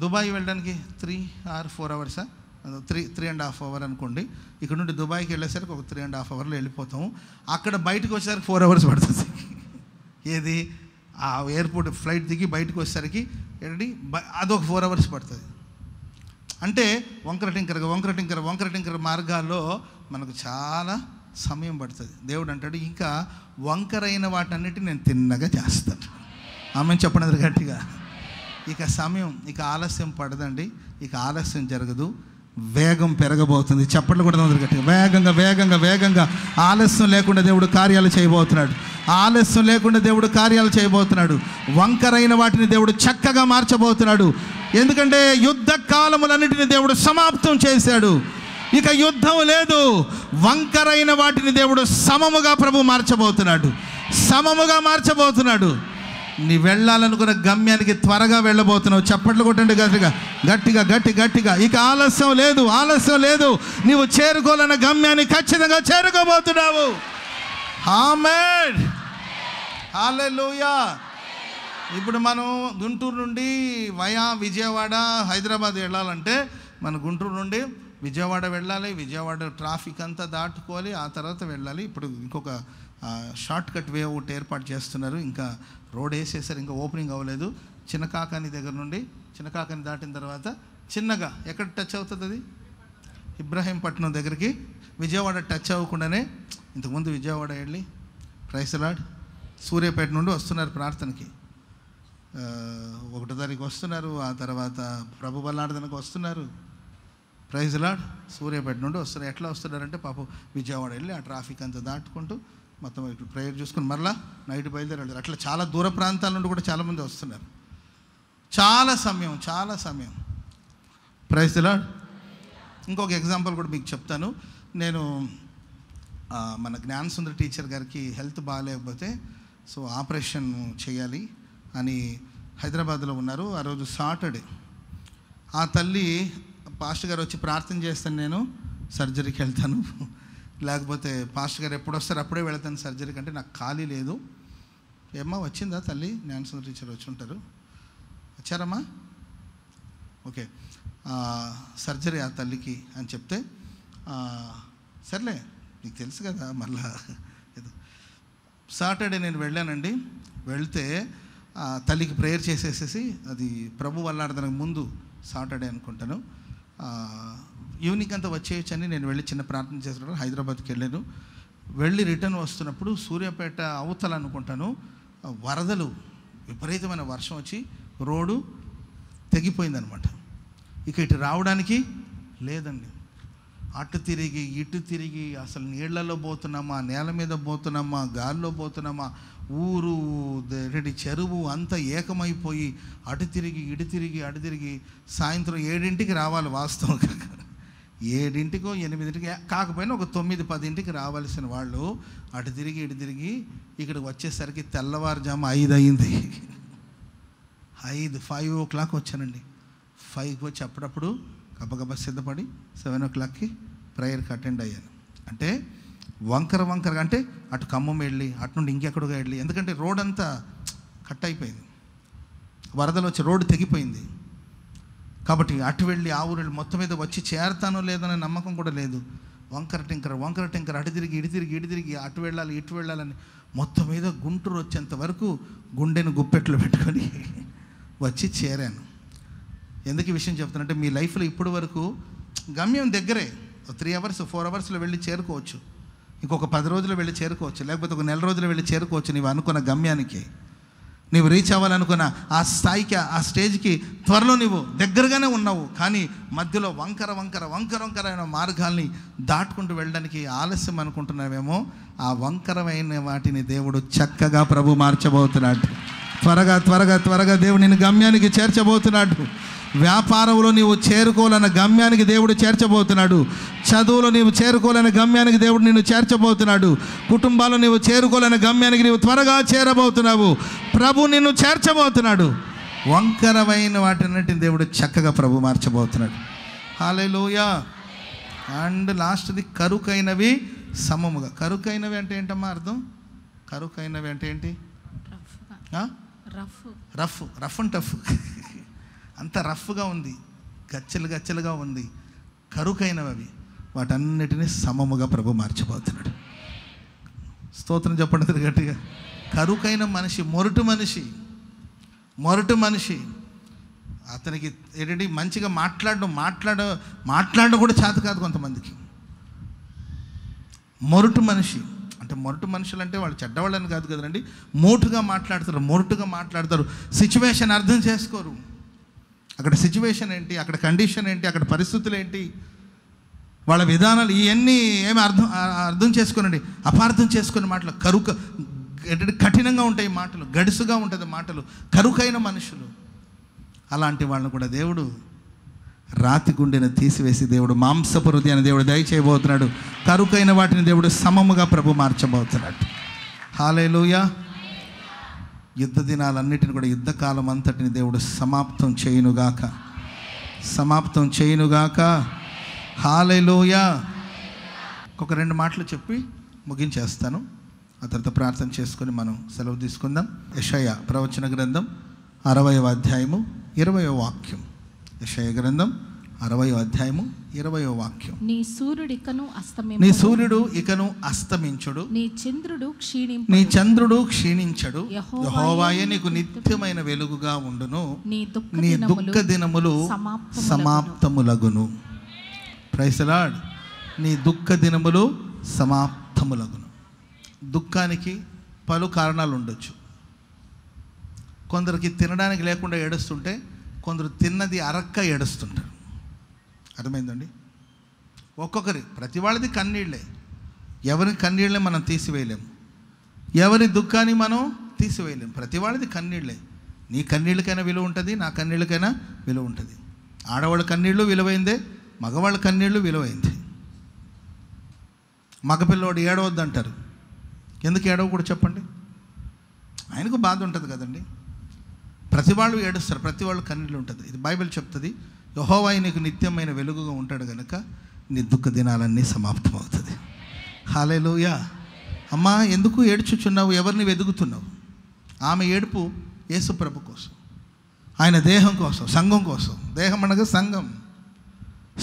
దుబాయ్ వెళ్ళడానికి 3 or 4 hours, 3.5 hours అనుకోండి. ఇక్కడ నుండి దుబాయ్కి వెళ్ళేసరికి ఒక 3.5 hours వెళ్ళిపోతాము. అక్కడ బయటకు వచ్చేసరికి 4 hours పడుతుంది. ఏది? ఆ ఎయిర్పోర్ట్ ఫ్లైట్ దిగి బయటకు వచ్చేసరికి ఏంటండి అదొక 4 hours పడుతుంది. అంటే వంకర టింకర మార్గాల్లో మనకు చాలా సమయం పడుతుంది. దేవుడు అంటాడు, ఇంకా వంకరైన వాటన్నిటి నేను తిన్నగా చేస్తాను. ఆమె చెప్పండి గట్టిగా. ఇక సమయం, ఇక ఆలస్యం పడదండి, ఇక ఆలస్యం జరగదు, వేగం పెరగబోతుంది. చప్పట్లు కూడా గట్టిగా. వేగంగా ఆలస్యం లేకుండా దేవుడు కార్యాలు చేయబోతున్నాడు. వంకరైన వాటిని దేవుడు చక్కగా మార్చబోతున్నాడు. ఎందుకంటే యుద్ధ కాలములన్నిటిని దేవుడు సమాప్తం చేశాడు. ఇక యుద్ధం లేదు. వంకరైన వాటిని దేవుడు సమముగా ప్రభు మార్చబోతున్నాడు. నీ వెళ్ళాలనుకున్న గమ్యానికి త్వరగా వెళ్ళబోతున్నావు. చప్పట్లు కొట్టండి గట్టిగా. ఇక ఆలస్యం లేదు. నీవు చేరుకోవాలన్న గమ్యాన్ని ఖచ్చితంగా చేరుకోబోతున్నావు. ఆమేన్, హల్లెలూయా. ఇప్పుడు మనం గుంటూరు నుండి వయా విజయవాడ, హైదరాబాద్ వెళ్ళాలంటే మన గుంటూరు నుండి విజయవాడ వెళ్ళాలి. విజయవాడ ట్రాఫిక్ అంతా దాటుకోవాలి, ఆ తర్వాత వెళ్ళాలి. ఇప్పుడు ఇంకొక షార్ట్ కట్ వే ఒకటి ఏర్పాటు చేస్తున్నారు. ఇంకా రోడ్ వేసేసారు, ఇంకా ఓపెనింగ్ అవ్వలేదు. చిన్నకాకాని దగ్గర నుండి, చిన్నకాకాని దాటిన తర్వాత చిన్నగా ఎక్కడ టచ్ అవుతుంది అది? ఇబ్రహీంపట్నం దగ్గరికి. విజయవాడ టచ్ అవ్వకుండానే ఇంతకుముందు విజయవాడ వెళ్ళి ప్రైజ్ లార్డ్ సూర్యాపేట నుండి వస్తున్నారు ప్రార్థనకి. 1వ తారీఖు వస్తున్నారు, ఆ తర్వాత ప్రభు బల్లార్థనకు వస్తున్నారు. ప్రైజ్ లార్డ్ సూర్యాపేట నుండి వస్తున్నారు. ఎట్లా వస్తున్నారంటే పాపం విజయవాడ వెళ్ళి ఆ ట్రాఫిక్ అంతా దాటుకుంటూ మొత్తం ప్రేయర్ చూసుకుని మరలా నైట్ బయలుదేరారు. అట్లా చాలా దూర ప్రాంతాల నుండి కూడా చాలామంది వస్తున్నారు. చాలా సమయం. Praise lord. ఇంకొక ఎగ్జాంపుల్ కూడా మీకు చెప్తాను. నేను మన జ్ఞానసుందర్ టీచర్ గారికి హెల్త్ బాగాలేకపోతే సో ఆపరేషన్ చేయాలి అని హైదరాబాద్లో ఉన్నారు. ఆ రోజు సాటర్డే. ఆ తల్లి పాస్టర్ గారు వచ్చి ప్రార్థన చేస్తాను, నేను సర్జరీకి వెళ్తాను, లేకపోతే పాస్టర్ గారు ఎప్పుడు వస్తారు అప్పుడే వెళ్తాను సర్జరీకి అంటే నాకు ఖాళీ లేదు. ఏమ్మా వచ్చిందా తల్లి? జ్ఞానసుందర్ టీచర్ వచ్చి ఉంటారు. వచ్చారమ్మా? ఓకే. సర్జరీ ఆ తల్లికి అని చెప్తే సర్లే నీకు తెలుసు కదా మళ్ళా. సాటర్డే నేను వెళ్ళానండి. వెళ్తే తల్లికి ప్రేయర్ చేసేసేసి, అది ప్రభు వల్లార్థనకు ముందు సాటర్డే అనుకుంటాను, ఈవినింగ్ అంతా వచ్చేయచ్చని నేను వెళ్ళి చిన్న ప్రార్థన చేసినప్పుడు హైదరాబాద్కి వెళ్ళాను. వెళ్ళి రిటర్న్ వస్తున్నప్పుడు సూర్యాపేట అవతల అనుకుంటాను వరదలు, విపరీతమైన వర్షం వచ్చి రోడ్డు తెగిపోయిందనమాట. ఇక ఇటు రావడానికి లేదండి. అటు తిరిగి ఇటు తిరిగి అసలు నీళ్లలో పోతున్నామా, నేల మీద పోతున్నామా, గాల్లో పోతున్నామా, ఊరు చెరువు అంతా ఏకమైపోయి అటు తిరిగి ఇటు తిరిగి సాయంత్రం 7ంటికి రావాలి. వాస్తవంగా 7ంటికో 8ంటికి కాకపోయినా ఒక 9-10ంటికి రావాల్సిన వాళ్ళు అటు తిరిగి ఇటు తిరిగి ఇక్కడికి వచ్చేసరికి తెల్లవారుజాము 5 అయింది. 5 o'clock వచ్చానండి. 5కి వచ్చి అప్పుడప్పుడు గబగబా సిద్ధపడి 7 o'clockకి ప్రేయర్కి అటెండ్ అయ్యాను. అంటే వంకరగా అంటే అటు ఖమ్మం వెళ్ళి అటు నుండి ఇంకెక్కడిగా వెళ్ళి, ఎందుకంటే రోడ్ అంతా కట్ అయిపోయింది, వరదలు వచ్చి రోడ్డు తెగిపోయింది. కాబట్టి అటు వెళ్ళి ఆ ఊరు వెళ్ళి మొత్తం మీద వచ్చి చేరతానో లేదనే నమ్మకం కూడా లేదు. వంకర టింకర అటు తిరిగి ఇటు తిరిగి అటు వెళ్ళాలి ఇటు వెళ్ళాలని మొత్తం మీద గుంటూరు వచ్చేంత వరకు గుండెను గుప్పెట్లు పెట్టుకొని వచ్చి చేరాను. ఎందుకు ఈ విషయం చెప్తానంటే మీ లైఫ్లో ఇప్పటి వరకు గమ్యం దగ్గరే, 3 hours 4 hours వెళ్ళి చేరుకోవచ్చు, ఇంకొక 10 రోజులు వెళ్ళి చేరుకోవచ్చు, లేకపోతే ఒక 1 నెల రోజులు వెళ్ళి చేరుకోవచ్చు. నీవు అనుకున్న గమ్యానికి, నీవు రీచ్ అవ్వాలనుకున్న ఆ స్థాయికి, ఆ స్టేజ్కి త్వరలో నీవు దగ్గరగానే ఉన్నావు. కానీ మధ్యలో వంకరమైన మార్గాల్ని దాటుకుంటూ వెళ్ళడానికి ఆలస్యం అనుకుంటున్నావేమో. ఆ వంకరమైన వాటిని దేవుడు చక్కగా ప్రభు మార్చబోతున్నాడు. త్వరగా దేవుడు నిన్ను గమ్యానికి చేర్చబోతున్నాడు. వ్యాపారంలో నీవు చేరుకోవాలన్న గమ్యానికి దేవుడు చేర్చబోతున్నాడు. చదువులో నీవు చేరుకోవాలన్న గమ్యానికి దేవుడు నిన్ను చేర్చబోతున్నాడు. కుటుంబాల్లో నీవు చేరుకోవాలన్న గమ్యానికి నీవు త్వరగా చేరబోతున్నావు. ప్రభు నిన్ను చేర్చబోతున్నాడు. వంకరమైన వాటిన్నిటిని దేవుడు చక్కగా ప్రభు మార్చబోతున్నాడు. హల్లెలూయా. అండ్ లాస్ట్ది కరుకైనవి సమముగా. కరుకైనవి అంటే ఏంటమ్మా అర్థం? కరుకైనవి అంటే ఏంటి? Rough and tough. అంత రఫ్గా ఉంది, గచ్చలుగా ఉంది, కరుకైనవి అవి. వాటన్నిటినీ సమముగా ప్రభు మార్చబోతున్నాడు. స్తోత్రం చెప్పండి గట్టిగా. కరుకైన మనిషి, మొరటు మనిషి, అతనికి ఏంటంటే మంచిగా మాట్లాడడం కూడా చేత కాదు కొంతమందికి. మొరటు మనిషి అంటే, మొరటు మనుషులు అంటే వాళ్ళు చెడ్డవాళ్ళని కాదు కదండి, మొరటుగా మాట్లాడతారు. సిచ్యువేషన్ అర్థం చేసుకోరు. అక్కడ సిచ్యువేషన్ ఏంటి, అక్కడ కండిషన్ ఏంటి, అక్కడ పరిస్థితులు ఏంటి, వాళ్ళ విధానాలు ఇవన్నీ ఏమి అర్థం చేసుకోనండి, అపార్థం చేసుకునే మాటలు. కఠినంగా ఉంటాయి మాటలు, గడుసుగా ఉంటుంది మాటలు, కరుకైన మనుషులు. అలాంటి వాళ్ళని కూడా దేవుడు రాతి గుండెను తీసివేసి దేవుడు మాంసపు హృదయాన్ని దేవుడు దయచేయబోతున్నాడు. కరుకైన వాటిని దేవుడు సమముగా ప్రభు మార్చబోతున్నాడు. హల్లెలూయా. యుద్ధ దినాలన్నిటిని కూడా, యుద్ధకాలం అంతటిని దేవుడు సమాప్తం చేయునుగాక. హల్లెలూయా. ఒక 2 మాటలు చెప్పి ముగించేస్తాను. ఆ తర్వాత ప్రార్థన చేసుకొని మనం సెలవు తీసుకుందాం. యెషయా ప్రవచన గ్రంథం 60వ అధ్యాయము 20వ వాక్యం. యెషయా గ్రంథం 60వ అధ్యాయము 20వ వాక్యం. నీ సూర్యుడు ఇకను అస్తమించుడు, నీ చంద్రుడు క్షీణించడు, యెహోవాయే నీకు నిత్యమైన వెలుగుగా ఉండును, నీ దుఃఖ దినములు సమాప్తములగును. Praise the lord. నీ దుఃఖ దినములు సమాప్తములగును. దుఃఖానికి పలు కారణాలు ఉండొచ్చు. కొందరికి తినడానికి లేకుండా ఏడుస్తుంటే, కొందరు తిన్నది అరక్క ఏడుస్తుంటారు. అర్థమైందండి? ఒక్కొక్కరి ప్రతి వాళ్ళది కన్నీళ్ళే. ఎవరి కన్నీళ్ళే మనం తీసివేయలేము, ఎవరి దుఃఖాన్ని మనం తీసివేయలేము. ప్రతి వాళ్ళది కన్నీళ్ళే. నీ కన్నీళ్ళకైనా విలువ ఉంటుంది, నా కన్నీళ్ళకైనా విలువ ఉంటుంది. ఆడవాళ్ళ కన్నీళ్ళు విలువైందే, మగవాళ్ళ కన్నీళ్ళు విలువైంది. మగపిల్లవాడు ఏడవద్దు అంటారు. ఎందుకు ఏడవకూడదు చెప్పండి? ఆయనకు బాధ ఉంటుంది కదండి. ప్రతి వాళ్ళు ఏడుస్తారు, ప్రతి వాళ్ళు కన్నీళ్ళు ఉంటుంది. ఇది బైబిల్ చెప్తుంది. యెహోవా నీకు నిత్యమైన వెలుగుగా ఉంటాడు కనుక నీ దుఃఖ దినాలన్నీ సమాప్తం అవుతుంది. హల్లెలూయా. అమ్మా, ఎందుకు ఏడ్చుచున్నావు? ఎవరిని వెతుకుతున్నావు? ఆమె ఏడుపు యేసు ప్రభు కోసం, ఆయన దేహం కోసం, సంఘం కోసం. దేహం అనగా సంఘం,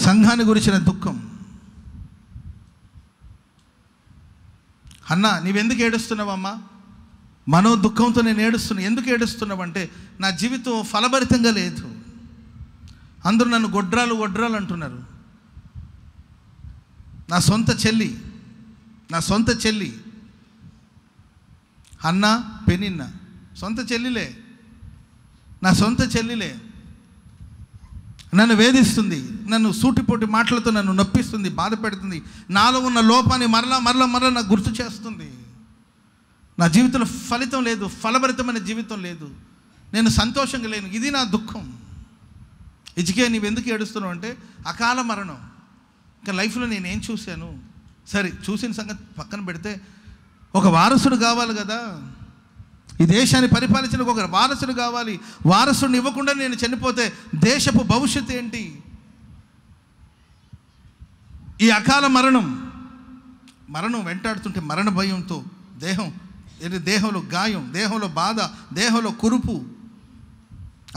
సంఘాన్ని గురించిన దుఃఖం. అన్నా, నీవెందుకు ఏడుస్తున్నావమ్మా? మనో దుఃఖంతో నేను ఏడుస్తున్నా. ఎందుకు ఏడుస్తున్నావు అంటే, నా జీవితం ఫలభరితంగా లేదు. అందరూ నన్ను గొడ్రాలు అంటున్నారు. నా సొంత చెల్లి అన్న, పెనిన్న సొంత చెల్లిలే, నా సొంత చెల్లిలే నన్ను వేధిస్తుంది, నన్ను సూటిపోటి మాటలతో నన్ను నొప్పిస్తుంది, బాధ పెడుతుంది. నాలో ఉన్న లోపాన్ని మరలా నాకు గుర్తు చేస్తుంది. నా జీవితంలో ఫలితం లేదు, ఫలభరితమైన జీవితం లేదు, నేను సంతోషంగా లేను. ఇది నా దుఃఖం. ఇజికే, నీవెందుకు ఏడుస్తున్నావు అంటే, అకాల మరణం. ఇంకా లైఫ్లో నేనేం చూశాను? సరే, చూసిన సంగతి పక్కన పెడితే, ఒక వారసుడు కావాలి కదా. ఈ దేశాన్ని పరిపాలించడానికి ఒక వారసుడు కావాలి. వారసుడిని ఇవ్వకుండా నేను చనిపోతే దేశపు భవిష్యత్తు ఏంటి? ఈ అకాల మరణం వెంటాడుతుంటే, మరణ భయంతో దేహంలో గాయం, దేహంలో బాధ, దేహంలో కురుపు,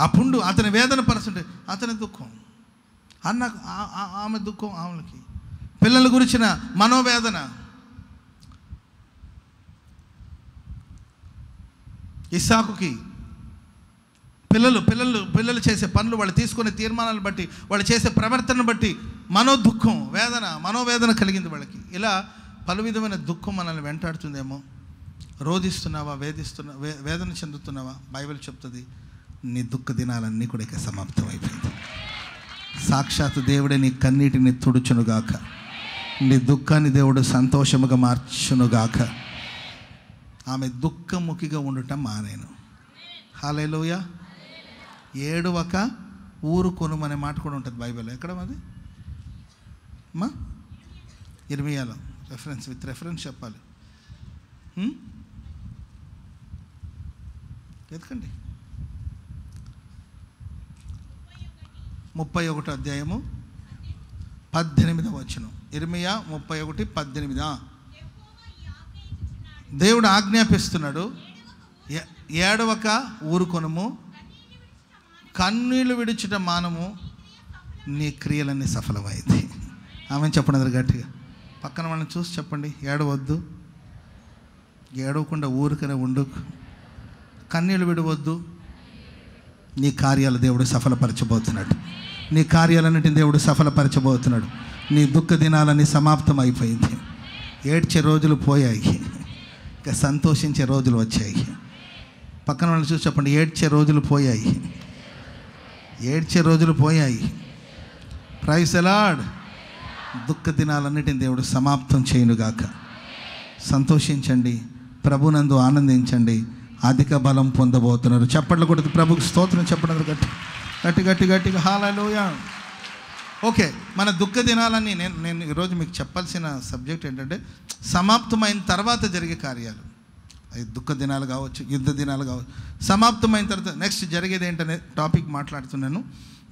ఆ పుండు అతని వేదన పరుస్తుంటే అతని దుఃఖం, ఆమె దుఃఖం, ఆమెకి పిల్లల గురించిన మనోవేదన. ఇస్సాకుకి పిల్లలు చేసే పనులు, వాళ్ళు తీసుకునే తీర్మానాలు బట్టి, వాళ్ళు చేసే ప్రవర్తనను బట్టి మనోవేదన కలిగింది వాళ్ళకి. ఇలా పలు విధమైన దుఃఖం మనల్ని వెంటాడుతుందేమో. రోధిస్తున్నావా, వేదన చెందుతున్నావా? బైబిల్ చెప్తుంది, నీ దుఃఖ దినాలన్నీ కూడా ఇక సమాప్తం అయిపోయింది. సాక్షాత్తు దేవుడే నీ కన్నీటిని తుడుచునుగాక, నీ దుఃఖాన్ని దేవుడు సంతోషముగా మార్చునుగాక. ఆమె దుఃఖముఖిగా ఉండటం మానేను. హల్లెలూయా. ఏడువక ఊరుకొను అనే మాట కూడా ఉంటుంది బైబిల్లో. ఎక్కడ అది అమ్మా? ఇర్మియాలో. రెఫరెన్స్ చెప్పాలి. ఎత్తుకండి. 31వ అధ్యాయము 18వ వచనం. ఇర్మియా 31:18. దేవుడు ఆజ్ఞాపిస్తున్నాడు, ఏడవక ఊరుకొనుము, కన్నీళ్లు విడిచుట మానము, నీ క్రియలన్నీ సఫలమైంది. ఆమె చెప్పండి గట్టిగా. పక్కన వాళ్ళని చూసి చెప్పండి, ఏడవద్దు, ఏడవకుండా ఊరికనే ఉండు, కన్నీళ్ళు విడవద్దు. నీ కార్యాలు దేవుడు సఫలపరచబోతున్నాడు. నీ కార్యాలన్నిటిని దేవుడు సఫలపరచబోతున్నాడు. నీ దుఃఖ దినాలన్నీ సమాప్తం అయిపోయింది. ఏడ్చే రోజులు పోయాయి, ఇంకా సంతోషించే రోజులు వచ్చాయి. పక్కన వాళ్ళని చూసి చెప్పండి, ఏడ్చే రోజులు పోయాయి, ఏడ్చే రోజులు పోయాయి. Praise the Lord. దుఃఖ దినాలన్నిటిని దేవుడు సమాప్తం చేయునుగాక. సంతోషించండి, ప్రభునందు ఆనందించండి, అధిక బలం పొందబోతున్నారు. చప్పట్లు కొడుతూ ప్రభుకు స్తోత్రం చెప్పడం గట్టిగా హల్లెలూయా. ఓకే, మన దుఃఖ దినాలన్నీ నేను ఈరోజు మీకు చెప్పాల్సిన సబ్జెక్ట్ ఏంటంటే, సమాప్తమైన తర్వాత జరిగే కార్యాలు. అది దుఃఖ దినాలు కావచ్చు, యుద్ధ దినాలు కావచ్చు. సమాప్తమైన తర్వాత నెక్స్ట్ జరిగేది ఏంటనే టాపిక్ మాట్లాడుతున్నాను.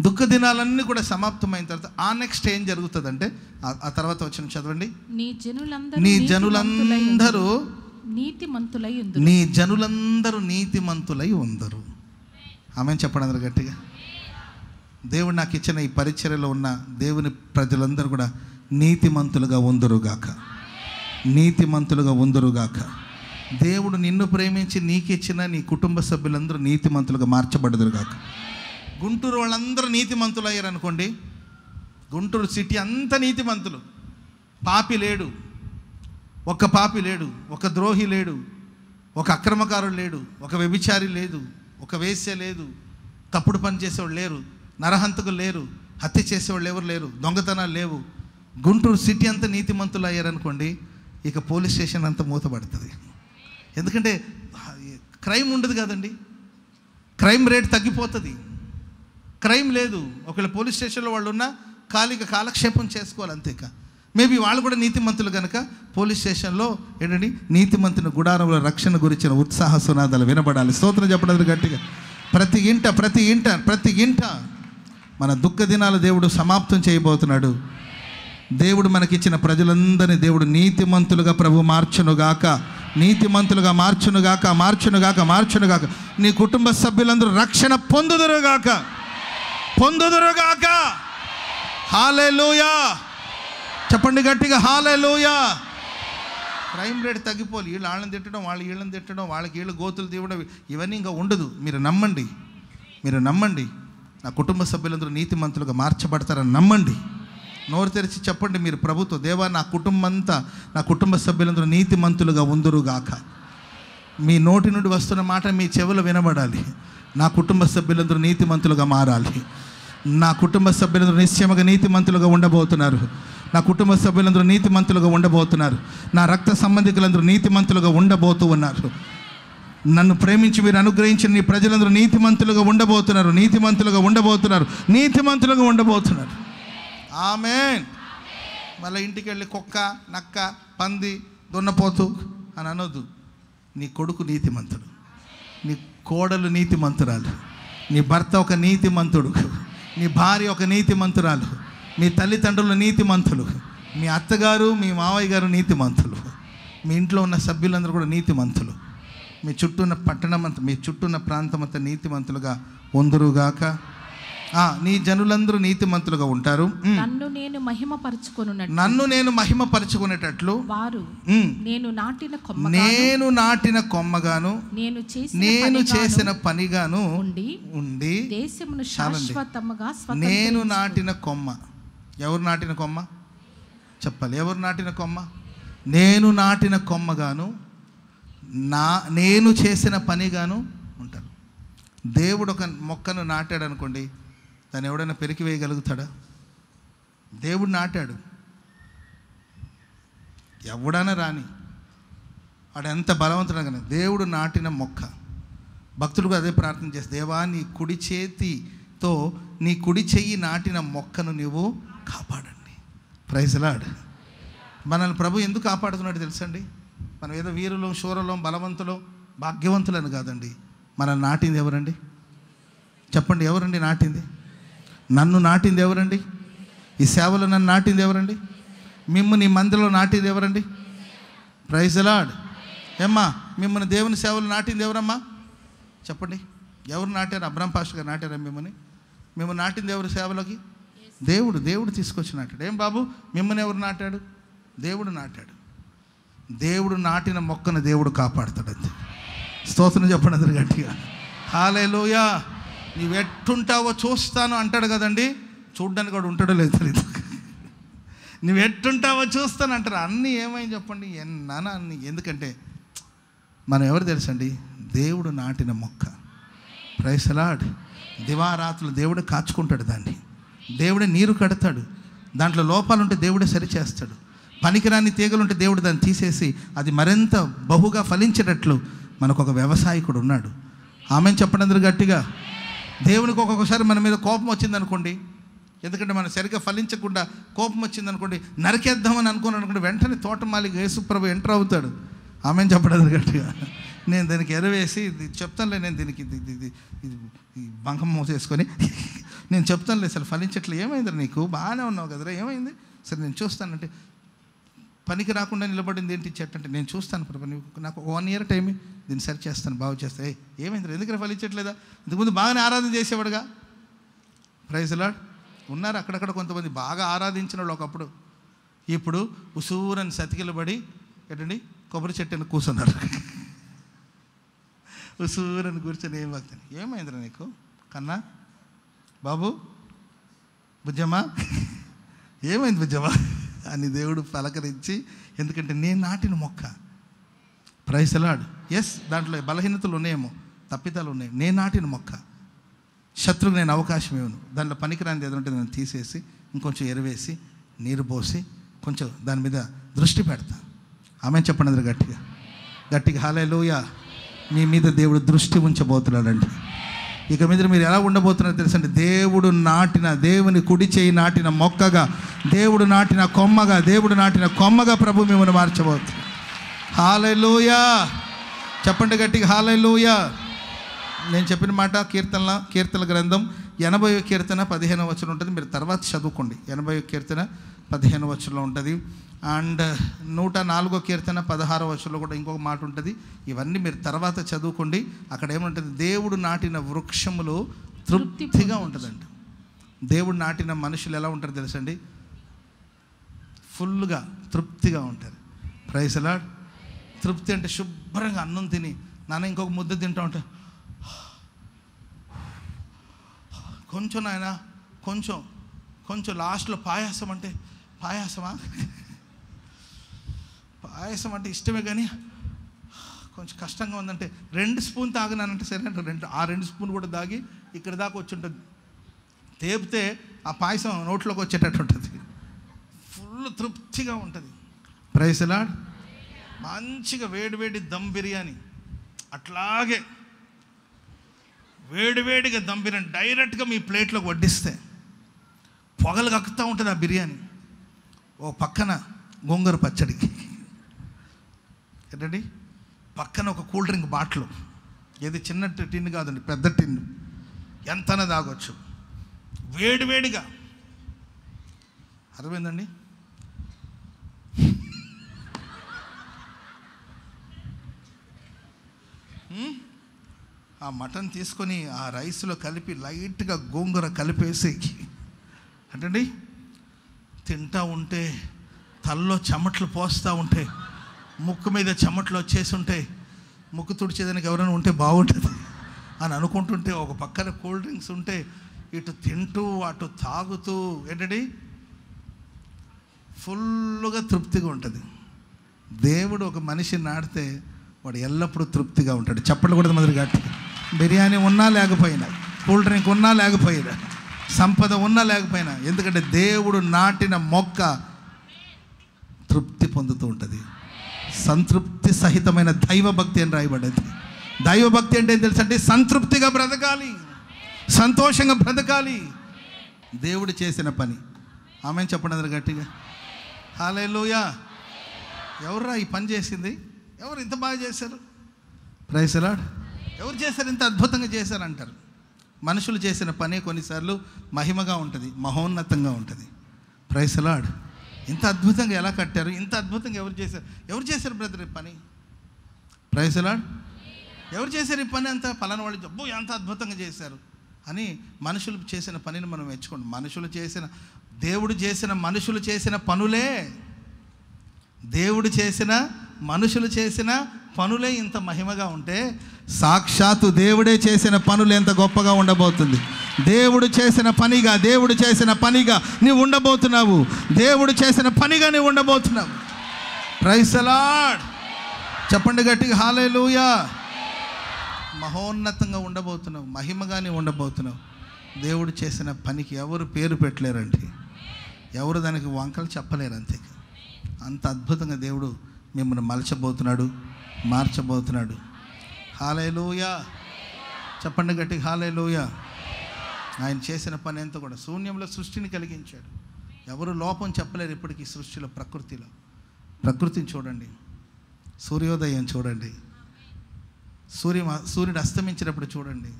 దుఃఖ దినాలన్నీ కూడా సమాప్తమైన తర్వాత ఆ నెక్స్ట్ ఏం జరుగుతుందంటే, ఆ తర్వాత వచ్చిన చదవండి. నీ జనులందరూ నీతిమంతులై ఉందరు. ఆమె చెప్పండి అందరు గట్టిగా. దేవుడు నాకు ఇచ్చిన ఈ పరిచర్యలో ఉన్న దేవుని ప్రజలందరూ కూడా నీతిమంతులుగా ఉందురుగాక, నీతిమంతులుగా ఉందురుగాక. దేవుడు నిన్ను ప్రేమించి నీకు ఇచ్చిన నీ కుటుంబ సభ్యులందరూ నీతిమంతులుగా మార్చబడదురుగాక. గుంటూరు వాళ్ళందరూ నీతిమంతులు అయ్యారు అనుకోండి, గుంటూరు సిటీ అంతా నీతిమంతులు. పాపి లేడు, ఒక పాపి లేడు, ఒక ద్రోహి లేడు, ఒక అక్రమకారుడు లేడు, ఒక వ్యభిచారి లేదు, ఒక వేశ్య లేదు, తప్పుడు పని చేసేవాళ్ళు లేరు, నరహంతకులు లేరు, హత్య చేసేవాళ్ళు ఎవరు లేరు, దొంగతనాలు లేవు. గుంటూరు సిటీ అంతా నీతిమంతులు అయ్యారనుకోండి, ఇక పోలీస్ స్టేషన్ అంతా మూతపడుతుంది. ఎందుకంటే క్రైమ్ ఉండదు కదండి, క్రైమ్ రేట్ తగ్గిపోతుంది. క్రైమ్ లేదు. ఒకవేళ పోలీస్ స్టేషన్లో వాళ్ళు ఉన్నా ఖాళీగా కాలక్షేపం చేసుకోవాలి అంతేక. మేబీ వాళ్ళు కూడా నీతిమంతులు కనుక పోలీస్ స్టేషన్లో ఏంటండి నీతిమంతుని గుడారంలో రక్షణ గురించిన ఉత్సాహ సునాదాలు వినబడాలి. స్తోత్రం చెప్పడం గట్టిగా. ప్రతి ఇంట మన దుఃఖ దినాలు దేవుడు సమాప్తం చేయబోతున్నాడు. దేవుడు మనకిచ్చిన ప్రజలందరినీ దేవుడు నీతిమంతులుగా ప్రభు మార్చునుగాక, నీతిమంతులుగా మార్చునుగాక. నీ కుటుంబ సభ్యులందరూ రక్షణ పొందుదురుగాక. హల్లెలూయా చెప్పండి గట్టిగా, హల్లెలూయా. Crime rate తగ్గిపోవాలి. వీళ్ళు వాళ్ళని తిట్టడం, వాళ్ళు వీళ్ళని తిట్టడం, వాళ్ళకి వీళ్ళు గోతులు తీయడం, ఇవన్నీ ఇంకా ఉండదు. మీరు నమ్మండి. నా కుటుంబ సభ్యులందరూ నీతిమంతులుగా మార్చబడతారని నమ్మండి. నోరు తెరిచి చెప్పండి మీరు ప్రభుతో, దేవా నా కుటుంబ సభ్యులందరూ నీతిమంతులుగా ఉందురుగాక. మీ నోటి నుండి వస్తున్న మాట మీ చెవులు వినబడాలి. నా కుటుంబ సభ్యులందరూ నీతిమంతులుగా మారాలి. నా కుటుంబ సభ్యులందరూ నిశ్చయముగా నీతిమంతులుగా ఉండబోతున్నారు. నా కుటుంబ సభ్యులందరూ నీతిమంతులుగా ఉండబోతున్నారు. నా రక్త సంబంధికులందరూ నీతిమంతులుగా ఉండబోతూ ఉన్నారు. నన్ను ప్రేమించి మీరు అనుగ్రహించిన నీ ప్రజలందరూ నీతిమంతులుగా ఉండబోతున్నారు. ఆమేన్. మళ్ళీ ఇంటికి వెళ్ళి కుక్క, నక్క, పంది, దున్నపోతు అని అనొద్దు. నీ కొడుకు నీతిమంతుడు, నీ కోడలు నీతిమంతురాలు, నీ భర్త ఒక నీతిమంతుడు, నీ భార్య ఒక నీతిమంతురాలు, మీ తల్లిదండ్రులు నీతిమంతులు, మీ అత్తగారు మీ మావయ్య గారు నీతిమంతులు, మీ ఇంట్లో ఉన్న సభ్యులందరూ కూడా నీతిమంతులు, మీ చుట్టూ ఉన్న పట్టణం అంతా, మీ చుట్టూ ఉన్న ప్రాంతం అంతా నీతిమంతులుగా ఉందురుగాక. నీ జనులందరూ నీతిమంతులుగా ఉంటారు. నన్ను నేను మహిమపరచుకునేటట్లు వారు నేను నాటిన కొమ్మగాను నేను చేసిన పనిగాను ఉండి దేశమును శాశ్వతముగా నేను నాటిన కొమ్మ. ఎవరు నాటిన కొమ్మ చెప్పాలి? ఎవరు నాటిన కొమ్మ? నేను నాటిన కొమ్మగాను నేను చేసిన పనిగాను ఉంటారు. దేవుడు ఒక మొక్కను నాటాడు అనుకోండి, దాన్ని ఎవడైనా పెరికి వేయగలుగుతాడా? దేవుడు నాటాడు, ఎవడైనా రాని, వాడు ఎంత బలవంతుడు కానీ దేవుడు నాటిన మొక్క. భక్తులకు అదే ప్రార్థన చేస్తే, దేవా నీ కుడి చెయ్యి నాటిన మొక్కను నువ్వు కాపాడండి. Praise Lord. మనల్ని ప్రభు ఎందుకు కాపాడుతున్నాడు తెలుసండి? మనం ఏదో వీరులం, శూరలం, బలవంతులం, భాగ్యవంతులని కాదండి. మనల్ని నాటింది ఎవరండి? చెప్పండి, ఎవరండి నాటింది? నన్ను నాటింది ఎవరండి? ఈ సేవలో నన్ను నాటింది ఎవరండి? మిమ్మల్ని ఈ మందిలో నాటింది ఎవరండి? Praise Lord. ఏమ్మా మిమ్మల్ని దేవుని సేవలు నాటింది ఎవరమ్మా? చెప్పండి, ఎవరు నాటారు? అబ్రాం పాస్టర్ గారు నాటారా మిమ్మల్ని నాటింది ఎవరు సేవలోకి? దేవుడు తీసుకొచ్చి నాటాడు. ఏం బాబు మిమ్మల్ని ఎవరు నాటాడు? దేవుడు నాటాడు. దేవుడు నాటిన మొక్కను దేవుడు కాపాడుతాడు. అంతే. స్తోత్రం చెప్పండి అందరు గట్టిగా. హల్లెలూయా. నువ్వు ఎట్టుంటావో చూస్తాను అంటాడు కదండి. చూడ్డానికి కూడా ఉంటాడో లేదు తెలియదు. నువ్వు ఎట్టుంటావో చూస్తాను అంటారు. అన్నీ ఏమైంది చెప్పండి, అన్నీ. ఎందుకంటే మనం ఎవరు తెలుసండి? దేవుడు నాటిన మొక్క. Praise lord. దివారాత్రులు దేవుడే కాచుకుంటాడు దాన్ని, దేవుడే నీరు కడతాడు. దాంట్లో లోపాలు ఉంటే దేవుడే సరిచేస్తాడు. పనికిరాని తీగలుంటే దేవుడు దాన్ని తీసేసి అది మరింత బహుగా ఫలించేటట్లు మనకు ఒక వ్యవసాయకుడు ఉన్నాడు. ఆమె చెప్పండి అందరూ గట్టిగా. దేవునికి ఒక్కొక్కసారి మన మీద కోపం వచ్చిందనుకోండి, ఎందుకంటే మనం సరిగ్గా ఫలించకుండా కోపం వచ్చిందనుకోండి, నరికేద్దామని అనుకోండి, వెంటనే తోటమాలికి యేసుప్రభు ఎంటర్ అవుతాడు. ఆమె చెప్పడం గట్టిగా. నేను దీనికి ఎరవేసి చెప్తానులే, నేను దీనికి ఇది బంకం మోసేసుకొని నేను చెప్తానులే, అసలు ఫలించట్లే, ఏమైంది నీకు, బాగానే ఉన్నావు కదరా, ఏమైంది, సరే నేను చూస్తానంటే, పనికి రాకుండా నిలబడింది ఏంటి చెట్టు అంటే, నేను చూస్తాను ప్రభు, నాకు 1 year టైం, దీన్ని సరి చేస్తాను, బాగు చేస్తా. ఏమైంది, ఎందుకంటే ఫలించట్లేదా? ఇంతకుముందు బాగానే ఆరాధన చేసేవాడుగా, ప్రైజ్ లార్డ్. ఉన్నారు అక్కడక్కడ కొంతమంది బాగా ఆరాధించిన వాళ్ళు ఒకప్పుడు. ఇప్పుడు ఉసూరని సతికిలబడి ఏంటండి కొబ్బరి చెట్టుని కూర్చున్నారు. ఉసూరని కూర్చొని ఏం భక్తిని, ఏమైందిరా నీకు కన్నా బాబు బుజ్జమ్మా, ఏమైంది బుజ్జమ్మా అని దేవుడు పలకరించి, ఎందుకంటే నేను నాటిన మొక్క. Praise lord. ఎస్, దాంట్లో బలహీనతలు ఉన్నాయేమో, తప్పిదాలు ఉన్నాయి. నేను నాటిన మొక్క, శత్రువుకు నేను అవకాశం ఇవ్వను. దాంట్లో పనికిరానిది ఏదో ఉంటే నేను తీసేసి ఇంకొంచెం ఎరువేసి నీరు పోసి కొంచెం దాని మీద దృష్టి పెడతా. ఆమె చెప్పండి అందరూ గట్టిగా గట్టిగా హల్లెలూయా. మీ మీద దేవుడు దృష్టి ఉంచబోతున్నాడండి. ఇక మీద మీరు ఎలా ఉండబోతున్నారో తెలుసండి. దేవుడు నాటిన, దేవుని కుడి చేయి నాటిన మొక్కగా, దేవుడు నాటిన కొమ్మగా, దేవుడు నాటిన కొమ్మగా ప్రభు మిమ్మల్ని మార్చబోతుంది. హల్లెలూయా. చెప్పండి గట్టిగా హల్లెలూయా. నేను చెప్పిన మాట కీర్తనల గ్రంథం 80వ కీర్తన 15వ వచనం ఉంటుంది. మీరు తర్వాత చదువుకోండి. 80వ కీర్తన 15వ వచనంలో ఉంటుంది. అండ్ 104వ కీర్తన 16వ వచనంలో కూడా ఇంకొక మాట ఉంటుంది. ఇవన్నీ మీరు తర్వాత చదువుకోండి. అక్కడ ఏముంటుంది, దేవుడు నాటిన వృక్షములు తృప్తిగా ఉంటుందండి. దేవుడు నాటిన మనుషులు ఎలా ఉంటారు తెలుసండి, ఫుల్గా తృప్తిగా ఉంటారు. Praise Lord. తృప్తి అంటే శుభ్రంగా అన్నం తిని, నాన్న ఇంకొక ముద్ద తింటూ ఉంటా, కొంచెం నాయన కొంచెం కొంచెం లాస్ట్లో పాయాసం అంటే, పాయాసం అంటే ఇష్టమే కానీ కొంచెం కష్టంగా ఉందంటే 2 స్పూన్ తాగినానంటే సరే అంటే 2 స్పూన్ కూడా తాగి ఇక్కడ దాకా వచ్చి ఉంటుంది. తేపితే ఆ పాయసం నోట్లోకి వచ్చేటట్టు ఉంటుంది. ఫుల్ తృప్తిగా ఉంటుంది. Praise Lord. మంచిగా వేడివేడి దమ్ బిర్యానీ, అట్లాగే వేడివేడిగా దమ్ బిర్యానీ డైరెక్ట్గా మీ ప్లేట్లోకి వడ్డిస్తే పొగలు కక్కుతూ ఉంటుంది ఆ బిర్యానీ. ఓ పక్కన గోంగూర పచ్చడి, ఏంటండి పక్కన ఒక కూల్ డ్రింక్ బాటిల్, ఏది చిన్న టిన్ కాదండి, పెద్ద టిన్, ఎంతనా తాగొచ్చు వేడివేడిగా. అర్థమైందండి. ఆ మటన్ తీసుకొని ఆ రైస్లో కలిపి లైట్గా గోంగూర కలిపేసి అంటే తింటూ ఉంటే తలలో చెమట్లు పోస్తూ ఉంటే, ముక్కు మీద చెమట్లు వచ్చేసి ఉంటే, ముక్కు తుడిచేదానికి ఎవరైనా ఉంటే బాగుంటుంది అని అనుకుంటుంటే, ఒక పక్కన కూల్ డ్రింక్స్ ఉంటే, ఇటు తింటూ అటు తాగుతూ ఏంటండి ఫుల్గా తృప్తిగా ఉంటుంది. దేవుడు ఒక మనిషిని నాటితే వాడు ఎల్లప్పుడూ తృప్తిగా ఉంటాడు. చెప్పలు కూడా మొదలు గట్టి. బిర్యానీ ఉన్నా లేకపోయినా, కూల్ డ్రింక్ ఉన్నా లేకపోయినా, సంపద ఉన్నా లేకపోయినా, ఎందుకంటే దేవుడు నాటిన మొక్క తృప్తి పొందుతూ ఉంటుంది. సంతృప్తి సహితమైన దైవభక్తి అని రాయబడ్డది. దైవభక్తి అంటే ఏం తెలుసంటే సంతృప్తిగా బ్రతకాలి, సంతోషంగా బ్రతకాలి. దేవుడు చేసిన పని. ఆమె చెప్పండి అందరు గట్టిగా హల్లెలూయా. ఎవర్రా ఈ పని చేసింది, ఎవరు ఇంత బాగా చేశారు? Praise Lord. ఎవరు చేశారు, ఇంత అద్భుతంగా చేశారంటారు. మనుషులు చేసిన పని కొన్నిసార్లు మహిమగా ఉంటుంది, మహోన్నతంగా ఉంటుంది. Praise Lord. ఇంత అద్భుతంగా ఎలా కట్టారు, ఇంత అద్భుతంగా ఎవరు చేశారు బ్రదర్ ఈ పని? Praise Lord. ఎవరు చేశారు ఈ పని? అంతా పలానా వాళ్ళు జబ్బు ఎంత అద్భుతంగా చేశారు అని మనుషులు చేసిన పనిని మనం మెచ్చుకోండి. దేవుడు చేసిన మనుషులు చేసిన పనులే, దేవుడు చేసిన మనుషులు చేసిన పనులే ఇంత మహిమగా ఉంటే, సాక్షాత్తు దేవుడే చేసిన పనులు ఎంత గొప్పగా ఉండబోతుంది. దేవుడు చేసిన పనిగా, దేవుడు చేసిన పనిగా నీవు ఉండబోతున్నావు. దేవుడు చేసిన పనిగా నీవు ఉండబోతున్నావు. Praise the lord. చెప్పండి గట్టిగా హల్లెలూయా. మహోన్నతంగా ఉండబోతున్నావు, మహిమగా నీవు ఉండబోతున్నావు. దేవుడు చేసిన పనికి ఎవరు పేరు పెట్టలేరండి, ఎవరు దానికి వంకలు చెప్పలేరు. అంతే, అంత అద్భుతంగా దేవుడు మిమ్మల్ని మలచబోతున్నాడు, మార్చబోతున్నాడు. హల్లెలూయా. చెప్పండి గట్టిగా హల్లెలూయా. ఆయన చేసిన పని ఎంత కూడా శూన్యంలో సృష్టిని కలిగించాడు. ఎవరు లోపం చెప్పలేరు ఇప్పటికీ సృష్టిలో. ప్రకృతిని చూడండి, సూర్యోదయం చూడండి, సూర్యుడు అస్తమించినప్పుడు చూడండి,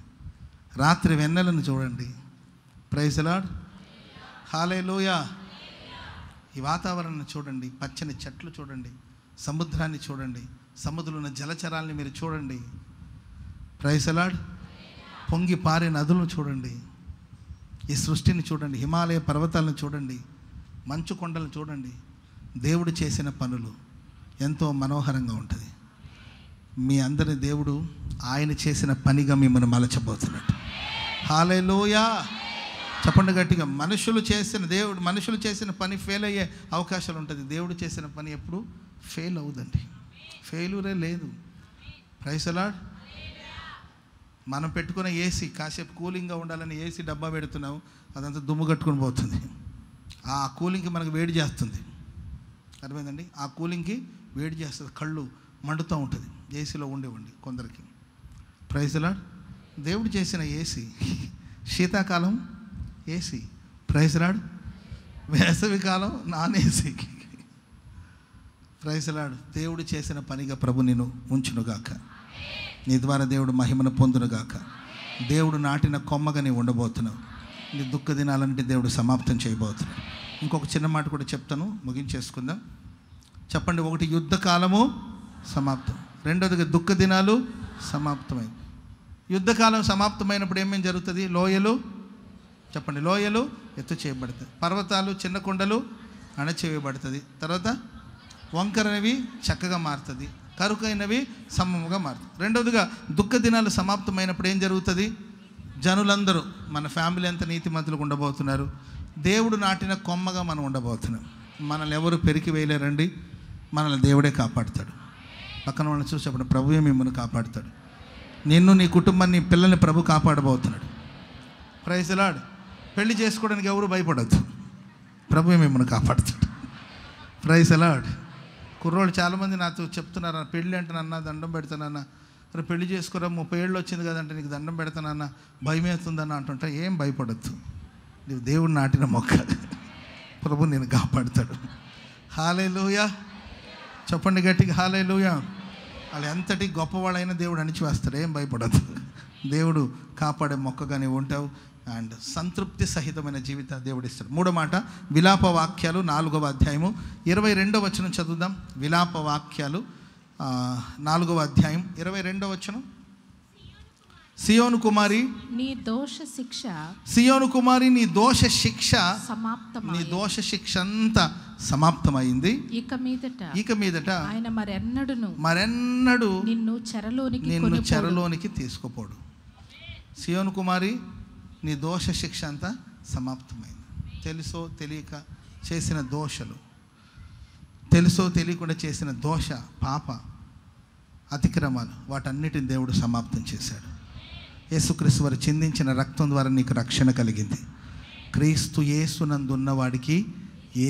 రాత్రి వెన్నెలను చూడండి. Praise the lord. హల్లెలూయా. ఈ వాతావరణాన్ని చూడండి, పచ్చని చెట్లు చూడండి, సముద్రాన్ని చూడండి, సముద్రంలో ఉన్న జలచరాల్ని మీరు చూడండి. Praise the Lord. పొంగి పారే నదులను చూడండి. ఈ సృష్టిని చూడండి, హిమాలయ పర్వతాలను చూడండి, మంచు కొండలను చూడండి. దేవుడు చేసిన పనులు ఎంతో మనోహరంగా ఉంటుంది. మీ అందరి దేవుడు ఆయన చేసిన పనిగా మిమ్మల్ని మలచబోతున్నాడు. హల్లెలూయా. చెప్పండి గట్టిగా. మనుషులు చేసిన పని ఫెయిల్ అయ్యే అవకాశాలు ఉంటుంది. దేవుడు చేసిన పని ఎప్పుడు ఫెయిల్ అవుదండి. ఫెయిల్యూరే లేదు. Praise the Lord. మనం పెట్టుకున్న ఏసీ కాసేపు కూలింగ్గా ఉండాలని ఏసీ డబ్బా పెడుతున్నావు, అదంతా దుమ్ము కట్టుకొని పోతుంది. ఆ కూలింగ్కి మనకు వేడి చేస్తుంది. అర్థమైందండి? ఆ కూలింగ్కి వేడి చేస్తుంది, కళ్ళు మండుతూ ఉంటుంది ఏసీలో ఉండి కొందరికి. Praise the Lord. దేవుడు చేసిన ఏసీ శీతాకాలం ఏసీ, ప్రైజ్ ది లార్డ్. వేసవికాలం non AC. Praise the Lord. దేవుడు చేసిన పనిగా ప్రభు నేను ఉంచునుగాక. నీ ద్వారా దేవుడు మహిమను పొందునుగాక. దేవుడు నాటిన కొమ్మగా నీవు ఉండబోతున్నావు. నీ దుఃఖ దినాలంటే దేవుడు సమాప్తం చేయబోతున్నాడు. ఇంకొక చిన్న మాట కూడా చెప్తాను, ముగించేసుకుందాం. చెప్పండి. ఒకటి, యుద్ధకాలము సమాప్తం. రెండోదిగా దుఃఖ దినాలు సమాప్తమైంది. యుద్ధకాలం సమాప్తమైనప్పుడు ఏమేమి జరుగుతుంది? లోయలు, చెప్పండి, లోయలు ఎత్తు చేయబడతాయి, పర్వతాలు చిన్న కొండలు అణచివేయబడుతుంది. తర్వాత వంకరనవి చక్కగా మారుతుంది, కరుకైనవి సమముగా మారుతుంది. రెండవదిగా దుఃఖ దినాలు సమాప్తమైనప్పుడు ఏం జరుగుతుంది? జనులందరూ, మన ఫ్యామిలీ అంతా నీతిమంతులుగా ఉండబోతున్నారు. దేవుడు నాటిన కొమ్మగా మనం ఉండబోతున్నాం. మనల్ని ఎవరు పెరికి వేయలేరండి. మనల్ని దేవుడే కాపాడుతాడు. పక్కన వాళ్ళని చూసి చెప్పండి, ప్రభువే మిమ్మల్ని కాపాడుతాడు. నిన్ను, నీ కుటుంబాన్ని, పిల్లల్ని ప్రభు కాపాడబోతున్నాడు. Praise the lord. పెళ్లి చేసుకోవడానికి ఎవరు భయపడద్దు, ప్రభువే మిమ్మల్ని కాపాడుతాడు. Praise the lord. కుర్రోళ్ళు చాలామంది నాతో చెప్తున్నారు, పెళ్ళి అంటే నన్న దండం పెడతానన్న, అరే పెళ్లి చేసుకోరా, 30 ఏళ్ళు వచ్చింది కదంటే నీకు దండం పెడతానన్న, భయమేస్తుందన్న అంటుంటా. ఏం భయపడద్దు, నీవు దేవుడు నాటిన మొక్క, ప్రభు నేను కాపాడుతాడు. హల్లెలూయా. చెప్పండి గట్టిగా, హల్లెలూయా. వాళ్ళు ఎంతటి గొప్పవాళ్ళైనా దేవుడు అణిచివేస్తాడు. ఏం భయపడద్దు, దేవుడు కాపాడే మొక్కగా నీవు ఉంటావు. అండ్ సంతృప్తి సహితమైన జీవితాన్ని దేవుడు ఇస్తాడు. మూడో మాట, విలాప వాక్యాలు 4వ అధ్యాయము 22వ వచనం చదువుదాం. విలాప వాక్యాలు 4వ అధ్యాయం 22వ వచనం. సియోను కుమారి నీ దోష శిక్ష, సియోను కుమారి నీ దోష శిక్ష సమాప్తమైంది. నీ దోష శిక్ష అంతా సమాప్తమైంది. ఇక మీదట ఆయన మరెన్నడూ నిన్ను చెరలోనికి తీసుకుపోడు. సియోను కుమారి నీ దోష శిక్ష అంతా సమాప్తమైంది. తెలుసో తెలియక చేసిన దోషలు, తెలుసో తెలియకుండా చేసిన దోష, పాప, అతిక్రమాలు, వాటన్నిటిని దేవుడు సమాప్తం చేశాడు. యేసుక్రీస్తు వారు చిందించిన రక్తం ద్వారా నీకు రక్షణ కలిగింది. క్రీస్తు యేసునందు ఉన్నవాడికి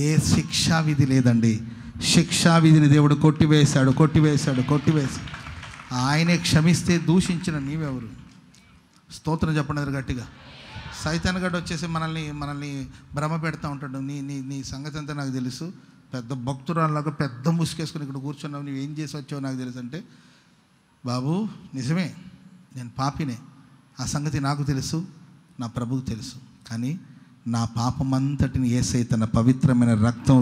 ఏ శిక్షా విధి లేదండి. శిక్షా విధిని దేవుడు కొట్టివేశాడు. ఆయనే క్షమిస్తే దూషించిన నీవెవరు? స్తోత్రం చెప్పండి గట్టిగా. సైతాన్ గడ్డ వచ్చేసి మనల్ని భ్రమ పెడతా ఉంటాడు. నీ సంగతి అంతా నాకు తెలుసు, పెద్ద భక్తురాల్లాగా పెద్ద ముసుకేసుకుని ఇక్కడ కూర్చున్నావు, నువ్వు ఏం చేసి వచ్చావు నాకు తెలుసు అంటే, బాబు నిజమే, నేను పాపినే, ఆ సంగతి నాకు తెలుసు, నా ప్రభువుకు తెలుసు. కానీ నా పాపమంతటిని యేసయ్య తన పవిత్రమైన రక్తం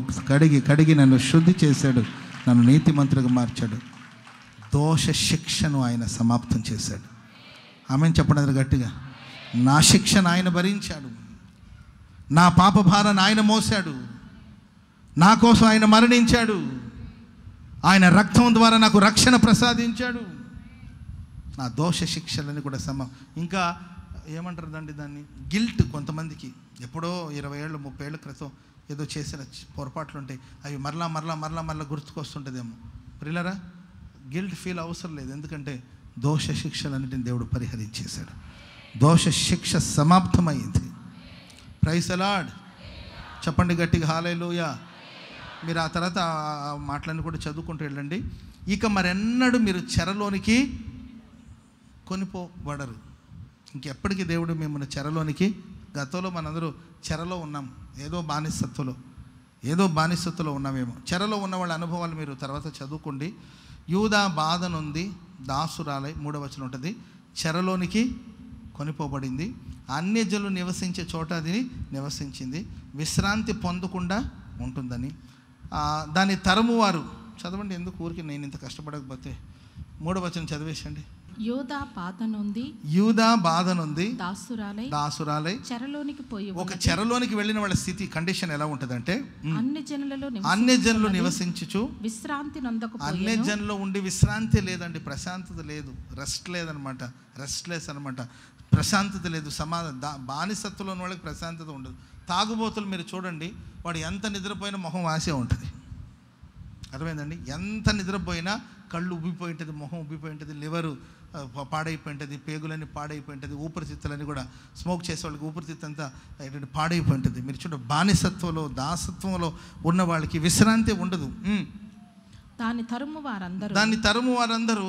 కడిగి నన్ను శుద్ధి చేశాడు, నన్ను నీతిమంతుడిగా మార్చాడు. దోష శిక్షను ఆయన సమాప్తం చేశాడు. ఆమెను చెప్పండి గట్టిగా. నా శిక్షను ఆయన భరించాడు, నా పాప భారాన్ని ఆయన మోసాడు, నా కోసం ఆయన మరణించాడు, ఆయన రక్తం ద్వారా నాకు రక్షణ ప్రసాదించాడు. నా దోష శిక్షలని కూడా ఇంకా ఏమంటారు దాన్ని గిల్ట్. కొంతమందికి ఎప్పుడో 20 ఏళ్ళు 30 ఏళ్ళ క్రితం ఏదో చేసిన పొరపాట్లు ఉంటాయి, అవి మరలా గుర్తుకొస్తుంటుందేమో. ప్రియులారా, గిల్ట్ ఫీల్ అవసరం లేదు. ఎందుకంటే దోష శిక్షలన్నిటిని దేవుడు పరిహరించేశాడు. దోష శిక్ష సమాప్తమైంది. Praise the lord. చెప్పండి గట్టిగా, హల్లెలూయా. మీరు ఆ తర్వాత మాటలన్నీ కూడా చదువుకుంటూ వెళ్ళండి. ఇక మరెన్నడూ మీరు చెరలోనికి కొనిపోబడరు. ఇంకెప్పటికీ దేవుడు మిమ్మల్ని చెరలోనికి, గతంలో మనందరూ చెరలో ఉన్నాం, ఏదో బానిసత్తులో ఉన్నామేమో. చెరలో ఉన్న వాళ్ళ అనుభవాలు మీరు తర్వాత చదువుకోండి. యూదా బాధ నుండి దాసురాలై, 3వ వచనం ఉంటుంది, చెరలోనికి కొనిపోబడింది. అన్యజనులు నివసించే చోట అది నివసించింది, విశ్రాంతి పొందకుండా ఉంటుందని. దాని తరము వారు, చదవండి, ఎందుకు ఊరికి నేను ఇంత కష్టపడకపోతే. 3వ వచనం చదివేసండి. యూదా బాధ నొంది దాసురాలై చెరలోనికి పోయి. ఒక చెరలోనికి వెళ్ళిన వాళ్ళ స్థితి కండిషన్ ఎలా ఉంటుందంటే, అన్ని జనులు నివసించుచు విశ్రాంతి నొందకపోయెను. అన్ని జనులు ఉండి విశ్రాంతి లేదండి, ప్రశాంతత లేదు, రెస్ట్ లేదనమాట, రెస్ట్లెస్ అనమాట, ప్రశాంతత లేదు, బానిసత్వంలో ఉన్న వాళ్ళకి ప్రశాంతత ఉండదు. తాగుబోతులు మీరు చూడండి, వాడు ఎంత నిద్రపోయినా మొహం వాసే ఉంటుంది, అర్థమైందండి. ఎంత నిద్రపోయినా కళ్ళు ఉబ్బిపోయి ఉంటుంది, మొహం ఉబ్బిపోయి ఉంటుంది, లివరు పాడైపోయి ఉంటుంది, పేగులన్నీ పాడైపోయి ఉంటుంది, ఊపిరితిత్తులన్నీ కూడా స్మోక్ చేసే వాళ్ళకి ఊపిరితిత్తు అంతా పాడైపోయి ఉంటుంది. మీరు చూడండి, బానిసత్వంలో దాసత్వంలో ఉన్న వాళ్ళకి విశ్రాంతి ఉండదు. దాన్ని తరుము వారందరూ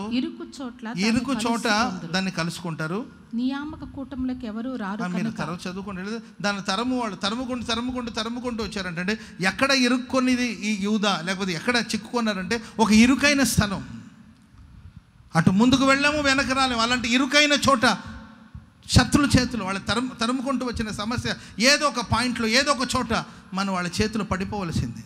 ఇరుకు చోట దాన్ని కలుసుకుంటారు. నియామక కూటంలోకి ఎవరు రారు. మీరు తర్వాత చదువుకుంటే దాన్ని తరుముకుంటూ వచ్చారంటే ఎక్కడ ఇరుక్కొనిది ఈ యూదా, లేకపోతే ఎక్కడ చిక్కుకున్నారంటే ఒక ఇరుకైన స్థలం, అటు ముందుకు వెళ్ళాము వెనక రాలేము, అలాంటి ఇరుకైన చోట శత్రుల చేతులు వాళ్ళ తరుముకుంటూ వచ్చిన సమస్య ఏదో ఒక పాయింట్లో ఏదో ఒక చోట మనం వాళ్ళ చేతులు పడిపోవలసింది.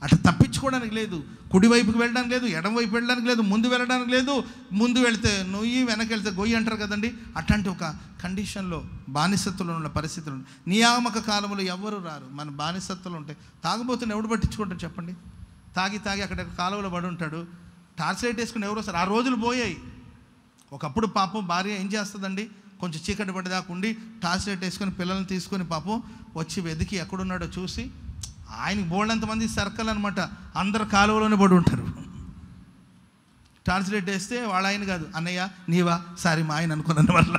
అటు తప్పించుకోవడానికి లేదు, కుడివైపుకి వెళ్ళడానికి లేదు, ఎడమవైపు వెళ్ళడానికి లేదు, ముందు వెళ్ళడానికి లేదు, ముందు వెళితే నొయ్యి వెనక వెళ్తే గొయ్యి అంటారు కదండి. అట్లాంటి ఒక కండిషన్లో బానిసత్వంలో ఉన్న పరిస్థితులు. నియామక కాలంలో ఎవరు రారు. మన బానిసత్వంలో ఉంటే తాగుబోతున్న ఎవడు పట్టించుకుంటారు చెప్పండి. తాగి అక్కడ కాలువలో పడి ఉంటాడు, టార్చ్ లైట్ వేసుకుని ఎవరు వస్తారు. ఆ రోజులు పోయాయి. ఒకప్పుడు పాపం భార్య ఏం చేస్తుందండి, కొంచెం చీకటి పడేదాకా ఉండి టార్చ్ లైట్ వేసుకొని పిల్లల్ని తీసుకొని పాపం వచ్చి వెతికి ఎక్కడున్నాడో చూసి, ఆయనకి బోల్డంతమంది సర్కిల్ అనమాట, అందరు కాలువలోనే పడి ఉంటారు. టార్చ్ లైట్ వేస్తే వాళ్ళ ఆయన కాదు, అన్నయ్య నీవా, సారీ మా ఆయన అనుకున్నాను వాళ్ళ,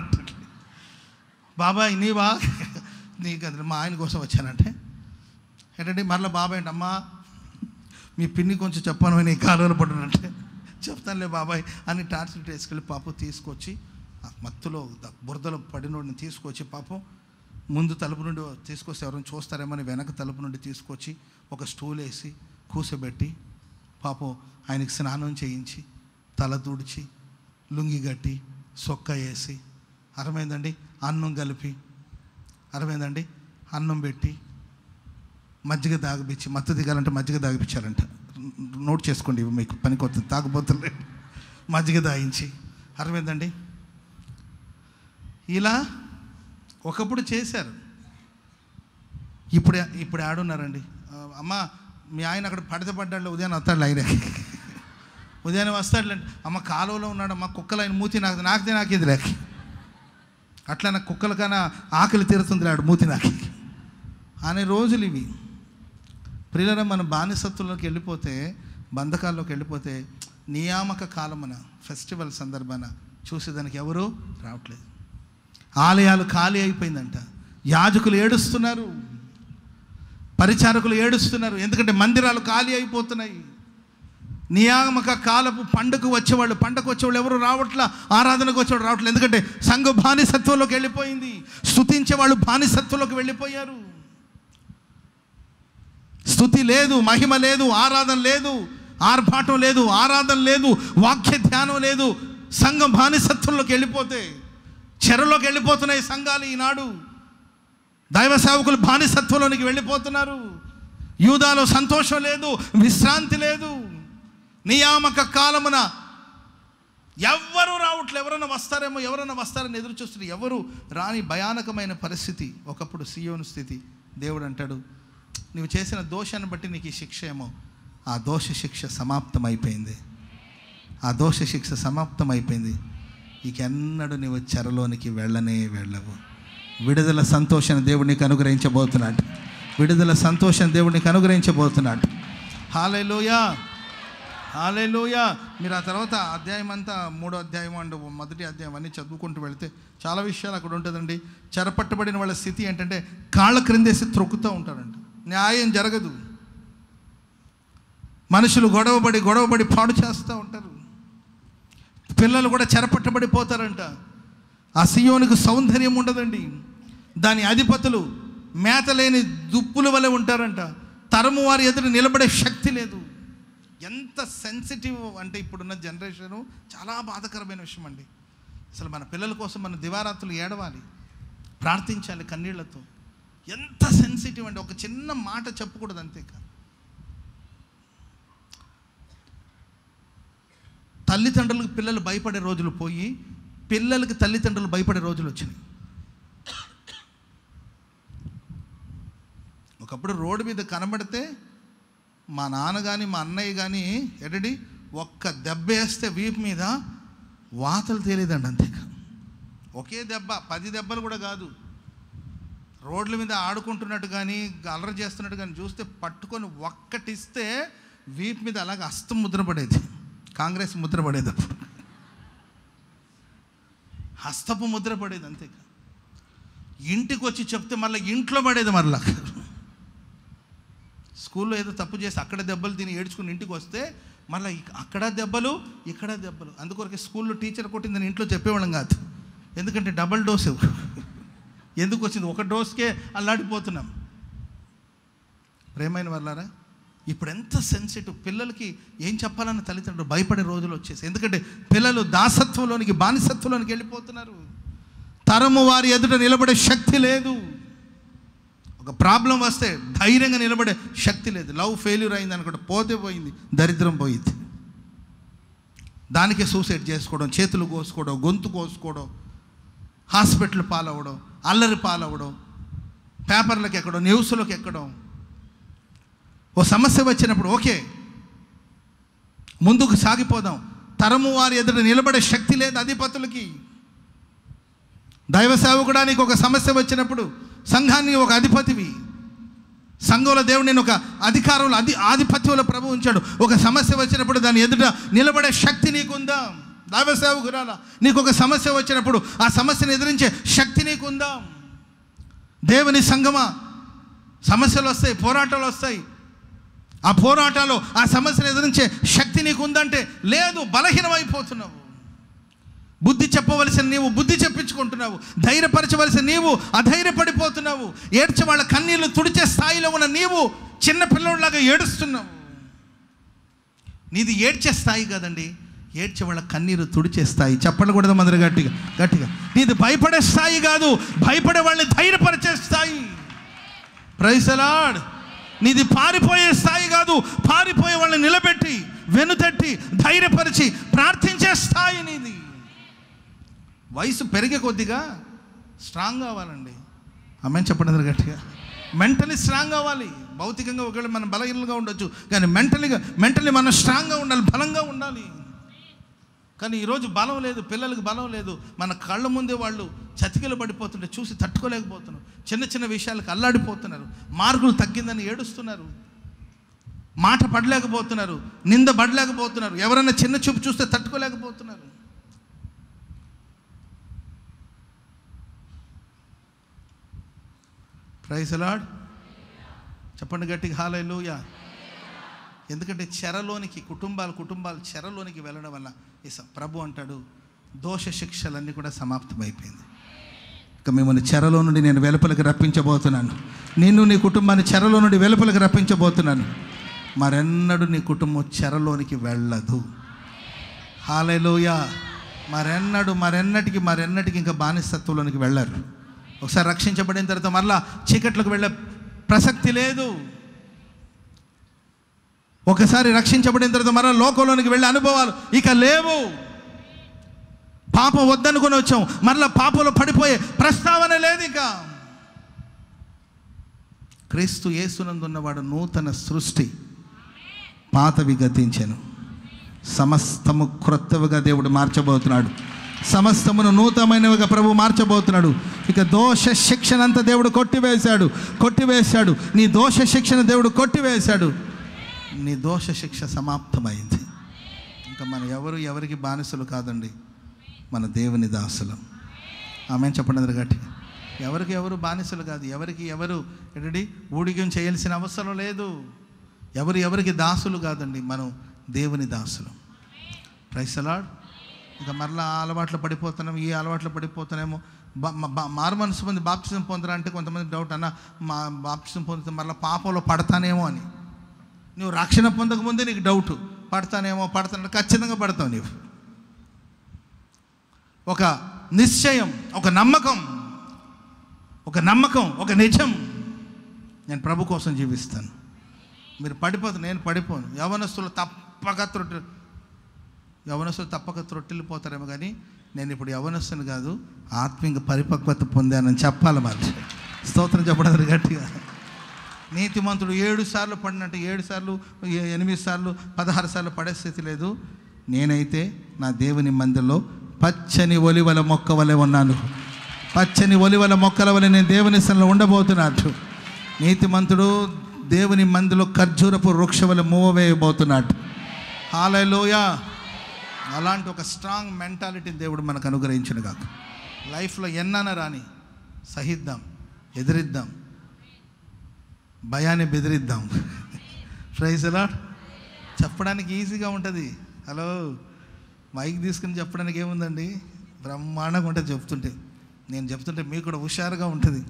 బాబాయ్ నీవా, నీకు మా ఆయన కోసం వచ్చానంటే ఏంటంటే మరలా బాబాయ్ అంటే, అమ్మా మీ పిన్ని కొంచెం చెప్పను నీ కాలువలో పడినంటే, చెప్తానులే బాబాయ్ అని టార్చ్ లైట్ వేసుకెళ్ళి పాపం తీసుకొచ్చి మత్తులో బురదలో పడినోడిని తీసుకొచ్చి పాపం ముందు తలుపు నుండి తీసుకొస్తే ఎవరైనా చూస్తారేమని వెనక తలుపు నుండి తీసుకొచ్చి ఒక స్టూల్ వేసి కూసబెట్టి పాపం ఆయనకి స్నానం చేయించి తల తుడిచి లుంగి కట్టి సొక్క వేసి, అర్థమైందండి, అన్నం కలిపి, అర్థమైందండి, అన్నం పెట్టి మజ్జిగ తాగిపించి, మత్తు దిగాలంటే మజ్జిగ తాగిపించారంట, నోట్ చేసుకోండి, మీకు పనికొస్తుంది, తాగుబోతులే, మజ్జిగ తాగించి, అర్థమైందండి. ఇలా ఒకప్పుడు చేశారు. ఇప్పుడు ఆడున్నారండి. అమ్మ మీ ఆయన అక్కడ పడతాడు, ఉదయాన్నే వస్తాడు, ఆయన ఉదయాన్నే వస్తాడులేండి. అమ్మ కాలువలో ఉన్నాడు, అమ్మ కుక్కలు ఆయన మూతి నాకితే ఇది లేక, అట్లా నాకు కుక్కల కన్నా ఆకలి తీరుతుంది ఆడు మూతి నాకి అనే రోజులు ఇవి. ప్రియులారా, మన బానిసత్వంలోకి వెళ్ళిపోతే, బంధకాల్లోకి వెళ్ళిపోతే, నియామక కాలమున ఫెస్టివల్ సందర్భాన చూసేదానికి ఎవరూ రావట్లేదు. ఆలయాలు ఖాళీ అయిపోయిందంట, యాజకులు ఏడుస్తున్నారు, పరిచారకులు ఏడుస్తున్నారు, ఎందుకంటే మందిరాలు ఖాళీ అయిపోతున్నాయి. నియామక కాలపు పండుగకు వచ్చేవాళ్ళు ఎవరు రావట్లా, ఆరాధనకు వచ్చేవాళ్ళు రావట్లేదు, ఎందుకంటే సంఘ బానిసత్వంలోకి వెళ్ళిపోయింది. స్తుతించే వాళ్ళు బానిసత్వంలోకి వెళ్ళిపోయారు. స్తుతి లేదు, మహిమ లేదు, ఆరాధన లేదు, ఆర్భాటం లేదు, ఆరాధన లేదు, వాక్య ధ్యానం లేదు. సంఘం బానిసత్వంలోకి వెళ్ళిపోతే చెరలోకి వెళ్ళిపోతున్నాయి సంఘాలు. ఈనాడు దైవ సేవకులు బానిసత్వంలోనికి వెళ్ళిపోతున్నారు. యూదాలో సంతోషం లేదు, విశ్రాంతి లేదు. నియామక కాలమున ఎవ్వరూ రావట్లేదు. ఎవరైనా వస్తారని ఎదురు చూస్తున్నారు, ఎవరు రాని భయానకమైన పరిస్థితి. ఒకప్పుడు సియోను స్థితి. దేవుడు అంటాడు, నువ్వు చేసిన దోషాన్ని బట్టి నీకు ఈ శిక్ష ఏమో, ఆ దోష శిక్ష సమాప్తమైపోయింది. ఆ దోష శిక్ష సమాప్తమైపోయింది. ఇకెన్నడూ నీవు చెరలోనికి వెళ్ళవు. విడుదల సంతోషాన్ని దేవుడు నీకు అనుగ్రహించబోతున్నాడు. విడుదల సంతోషం దేవుడు నీకు అనుగ్రహించబోతున్నాడు. హల్లెలూయా, హల్లెలూయా. మీరు ఆ తర్వాత అధ్యాయం అంతా, 3వ అధ్యాయం అండ్ 1వ అధ్యాయం అన్నీ చదువుకుంటూ వెళితే చాలా విషయాలు అక్కడ ఉంటుందండి. చెరపట్టబడిన వాళ్ళ స్థితి ఏంటంటే కాళ్ళ క్రిందేసి త్రొక్కుతూ ఉంటారంట. న్యాయం జరగదు. మనుషులు గొడవబడి పాడు చేస్తూ ఉంటారు. పిల్లలు కూడా చెరపట్టబడిపోతారంట. ఆ సియోనుకు సౌందర్యం ఉండదండి. దాని అధిపతులు మేతలేని దుప్పుల వలె ఉంటారంట. తరము వారి ఎదురు నిలబడే శక్తి లేదు. ఎంత సెన్సిటివ్ అంటే ఇప్పుడున్న జనరేషను, చాలా బాధాకరమైన విషయం అండి. అసలు మన పిల్లల కోసం మన దివారాత్రులు ఏడవాలి, ప్రార్థించాలి కన్నీళ్లతో. ఎంత సెన్సిటివ్ అంటే ఒక చిన్న మాట చెప్పకూడదు, అంతేకాదు. తల్లిదండ్రులకు పిల్లలు భయపడే రోజులు పోయి పిల్లలకి తల్లిదండ్రులు భయపడే రోజులు వచ్చినాయి. ఒకప్పుడు రోడ్డు మీద కనబడితే మా నాన్న కానీ మా అన్నయ్య కానీ ఒక్క దెబ్బ వేస్తే వీపు మీద వాతలు తేలేదండి. అంతే, ఒకే దెబ్బ, 10 దెబ్బలు కూడా కాదు. రోడ్ల మీద ఆడుకుంటున్నట్టు కానీ అల్లరి చేస్తున్నట్టు కానీ చూస్తే పట్టుకొని ఒక్కటిస్తే వీపు మీద అలాగే హస్తం ముద్ర పడేది, కాంగ్రెస్ ముద్ర పడేది, అప్పుడు హస్తపు ముద్ర పడేది. అంతే, ఇంటికి వచ్చి చెప్తే మళ్ళీ ఇంట్లో పడేది. మరలా స్కూల్లో ఏదో తప్పు చేసి అక్కడ దెబ్బలు తిని ఏడ్చుకుని ఇంటికి వస్తే మళ్ళీ అక్కడ దెబ్బలు ఇక్కడ దెబ్బలు. అందుకొరకే స్కూల్లో టీచర్ కొట్టిందని ఇంట్లో చెప్పేవాళ్ళం కాదు, ఎందుకంటే డబల్ డోసు ఎందుకు వచ్చింది, ఒక డోస్కే అల్లాడిపోతున్నాం. ప్రేమైన వాళ్ళారా, ఇప్పుడు ఎంత సెన్సిటివ్, పిల్లలకి ఏం చెప్పాలన్న తల్లిదండ్రులు భయపడే రోజులు వచ్చేసి, ఎందుకంటే పిల్లలు దాసత్వంలోనికి బానిసత్వంలోనికి వెళ్ళిపోతున్నారు. తరము వారి ఎదుట నిలబడే శక్తి లేదు. ఒక ప్రాబ్లం వస్తే ధైర్యంగా నిలబడే శక్తి లేదు. లవ్ ఫెయిల్యూర్ అయింది అనుకుంటే పోతే పోయింది, దరిద్రం పోయింది. దానికే సూసైడ్ చేసుకోవడం, చేతులు కోసుకోవడం, గొంతు కోసుకోవడం, హాస్పిటల్ పాలవడం, అల్లరి పాలవడం, పేపర్లకు ఎక్కడం, న్యూస్లోకి ఎక్కడం. ఓ సమస్య వచ్చినప్పుడు ఓకే ముందుకు సాగిపోదాం, తరము వారి ఎదుట నిలబడే శక్తి లేదు అధిపతులకి. దైవ సేవకుడానికి ఒక సమస్య వచ్చినప్పుడు సంఘాన్ని ఒక అధిపతివి, సంఘంలో దేవుడు నేను ఒక అధికారంలో ఆధిపత్యంలో ప్రభు ఉంచాడు. ఒక సమస్య వచ్చినప్పుడు దాని ఎదుట నిలబడే శక్తి నీకుందా? దైవ సేవకురాలా, నీకు ఒక సమస్య వచ్చినప్పుడు ఆ సమస్యను ఎదిరించే శక్తి నీకుందా? దేవుని సంఘమా, సమస్యలు వస్తాయి, పోరాటాలు వస్తాయి. ఆ పోరాటాలు ఆ సమస్యను ఎదిరించే శక్తి నీకుందంటే లేదు, బలహీనమైపోతున్నావు. బుద్ధి చెప్పవలసిన నీవు బుద్ధి చెప్పించుకుంటున్నావు, ధైర్యపరచవలసిన నీవు అధైర్యపడిపోతున్నావు. ఏడ్చే వాళ్ళ కన్నీళ్లు తుడిచే స్థాయిలో ఉన్న నీవు చిన్న పిల్లలాగా ఏడుస్తున్నావు. నీది ఏడ్చే స్థాయి కాదండి, ఏడ్చే వాళ్ళ కన్నీరు తుడిచే స్థాయి. చెప్పకూడదు మందరు గట్టిగా గట్టిగా. నీది భయపడే స్థాయి కాదు, భయపడే వాళ్ళని ధైర్యపరిచే స్థాయి. Praise the Lord. నీది పారిపోయే స్థాయి కాదు, పారిపోయే వాళ్ళని నిలబెట్టి వెనుతట్టి ధైర్యపరిచి ప్రార్థించే స్థాయి నీది. వయసు పెరిగే కొద్దిగా స్ట్రాంగ్ కావాలండి. ఆమెన్ చెప్పండి గట్టిగా. మెంటలీ స్ట్రాంగ్ అవ్వాలి. భౌతికంగా ఒకవేళ మనం బలహీనంగా ఉండొచ్చు, కానీ మెంటలీ మనం స్ట్రాంగ్గా ఉండాలి, బలంగా ఉండాలి. కానీ ఈరోజు బలం లేదు, పిల్లలకు బలం లేదు. మన కళ్ళ ముందే వాళ్ళు చతికిలు పడిపోతుంటే చూసి తట్టుకోలేకపోతున్నారు. చిన్న చిన్న విషయాలకు అల్లాడిపోతున్నారు. మార్కులు తగ్గిందని ఏడుస్తున్నారు, మాట పడలేకపోతున్నారు, నింద పడలేకపోతున్నారు, ఎవరైనా చిన్న చూపు చూస్తే తట్టుకోలేకపోతున్నారు. Praise the lord. చెప్పండి గట్టిగా హల్లెలూయా. ఎందుకంటే చెరలోనికి కుటుంబాలు చెరలోనికి వెళ్ళడం వల్ల ప్రభు అంటాడు దోష శిక్షలన్నీ కూడా సమాప్తమైపోయింది. ఇక మిమ్మల్ని చెరలో నుండి నేను వెలుపలికి రప్పించబోతున్నాను. నిన్ను నీ కుటుంబాన్ని చెరలో నుండి వెలుపలికి రప్పించబోతున్నాను. మరెన్నడూ నీ కుటుంబం చెరలోనికి వెళ్ళదు. హల్లెలూయా. మరెన్నటికి ఇంకా బానిసత్వంలోనికి వెళ్ళరు. ఒకసారి రక్షించబడిన తర్వాత మరలా చీకట్లకు వెళ్ళే ప్రసక్తి లేదు. ఒకసారి రక్షించబడిన తర్వాత మరలా లోకంలోనికి వెళ్ళే అనుభవాలు ఇక లేవు. పాపం వద్దనుకొని వచ్చాం, మరలా పాపంలో పడిపోయే ప్రస్తావన లేదు. ఇక క్రీస్తు యేసునందు ఉన్నవాడు నూతన సృష్టి, పాతవి గతించెను, సమస్తము క్రొత్తవిగా దేవుడు మార్చబోతున్నాడు. సమస్తమును నూతనమైనవిగా ప్రభు మార్చబోతున్నాడు. ఇక దోష శిక్షణ అంతా దేవుడు కొట్టివేశాడు. నీ దోష శిక్షణ దేవుడు కొట్టివేశాడు. నీ దోష శిక్ష సమాప్తమైంది. ఇంకా మనం ఎవరికి బానిసలు కాదండి, మన దేవుని దాసులం. ఆమేన్ చెప్పండి గట్టిగా. ఎవరు బానిసలు కాదు, ఎవరు ఊడిగం చేయాల్సిన అవసరం లేదు. ఎవరికి దాసులు కాదండి, మనం దేవుని దాసులం. Praise the lord. ఇక మరలా అలవాట్లు పడిపోతున్నాం, ఈ అలవాట్లు పడిపోతున్నామో. మారు మనసు మంది బాప్టిజం పొందరా అంటే కొంతమంది డౌట్, అన్న మా బాప్టిజం పొందితే మరలా పాపంలో పడతానేమో అని. నువ్వు రక్షణ పొందకముందే నీకు డౌట్, పడతానేమో. ఖచ్చితంగా పడతావు. నీవు ఒక నిశ్చయం, ఒక నమ్మకం, ఒక నిజం, నేను ప్రభు కోసం జీవిస్తాను. మీరు పడిపోతాను, నేను యవనస్తులు తప్పక త్రొట్టిల్లిపోతారేమో, కానీ నేను ఇప్పుడు యవ్వనస్తుని కాదు, ఆత్మీయ పరిపక్వత పొందానని చెప్పాలి. మరి స్తోత్రం చెప్పడం గట్టిగా. నీతిమంతుడు 7 సార్లు పడినట్టు 7 సార్లు 8 సార్లు 16 సార్లు పడే స్థితి లేదు. నేనైతే నా దేవుని మందిలో పచ్చని ఒలివల మొక్క వలె ఉన్నాను. పచ్చని ఒలివల మొక్కల వలె నేను దేవుని సన్నిధిలో ఉండబోతున్నాడు. నీతిమంతుడు దేవుని మందిలో ఖర్జూరపు వృక్ష వలె మూవవేయబోతున్నాడు. హల్లెలూయా. అలాంటి ఒక స్ట్రాంగ్ మెంటాలిటీని దేవుడు మనకు అనుగ్రహించును గాక. లైఫ్లో ఎన్నైనా రాని సహిద్దాం, ఎదిరిద్దాం, భయాన్ని బెదిరిద్దాం. Praise lord. చెప్పడానికి ఈజీగా ఉంటుంది. హలో, మైక్ తీసుకుని చెప్పడానికి ఏముందండి, బ్రహ్మాండంగా ఉంటుంది. చెప్తుంటే నేను చెప్తుంటే మీకు కూడా హుషారుగా ఉంటుంది.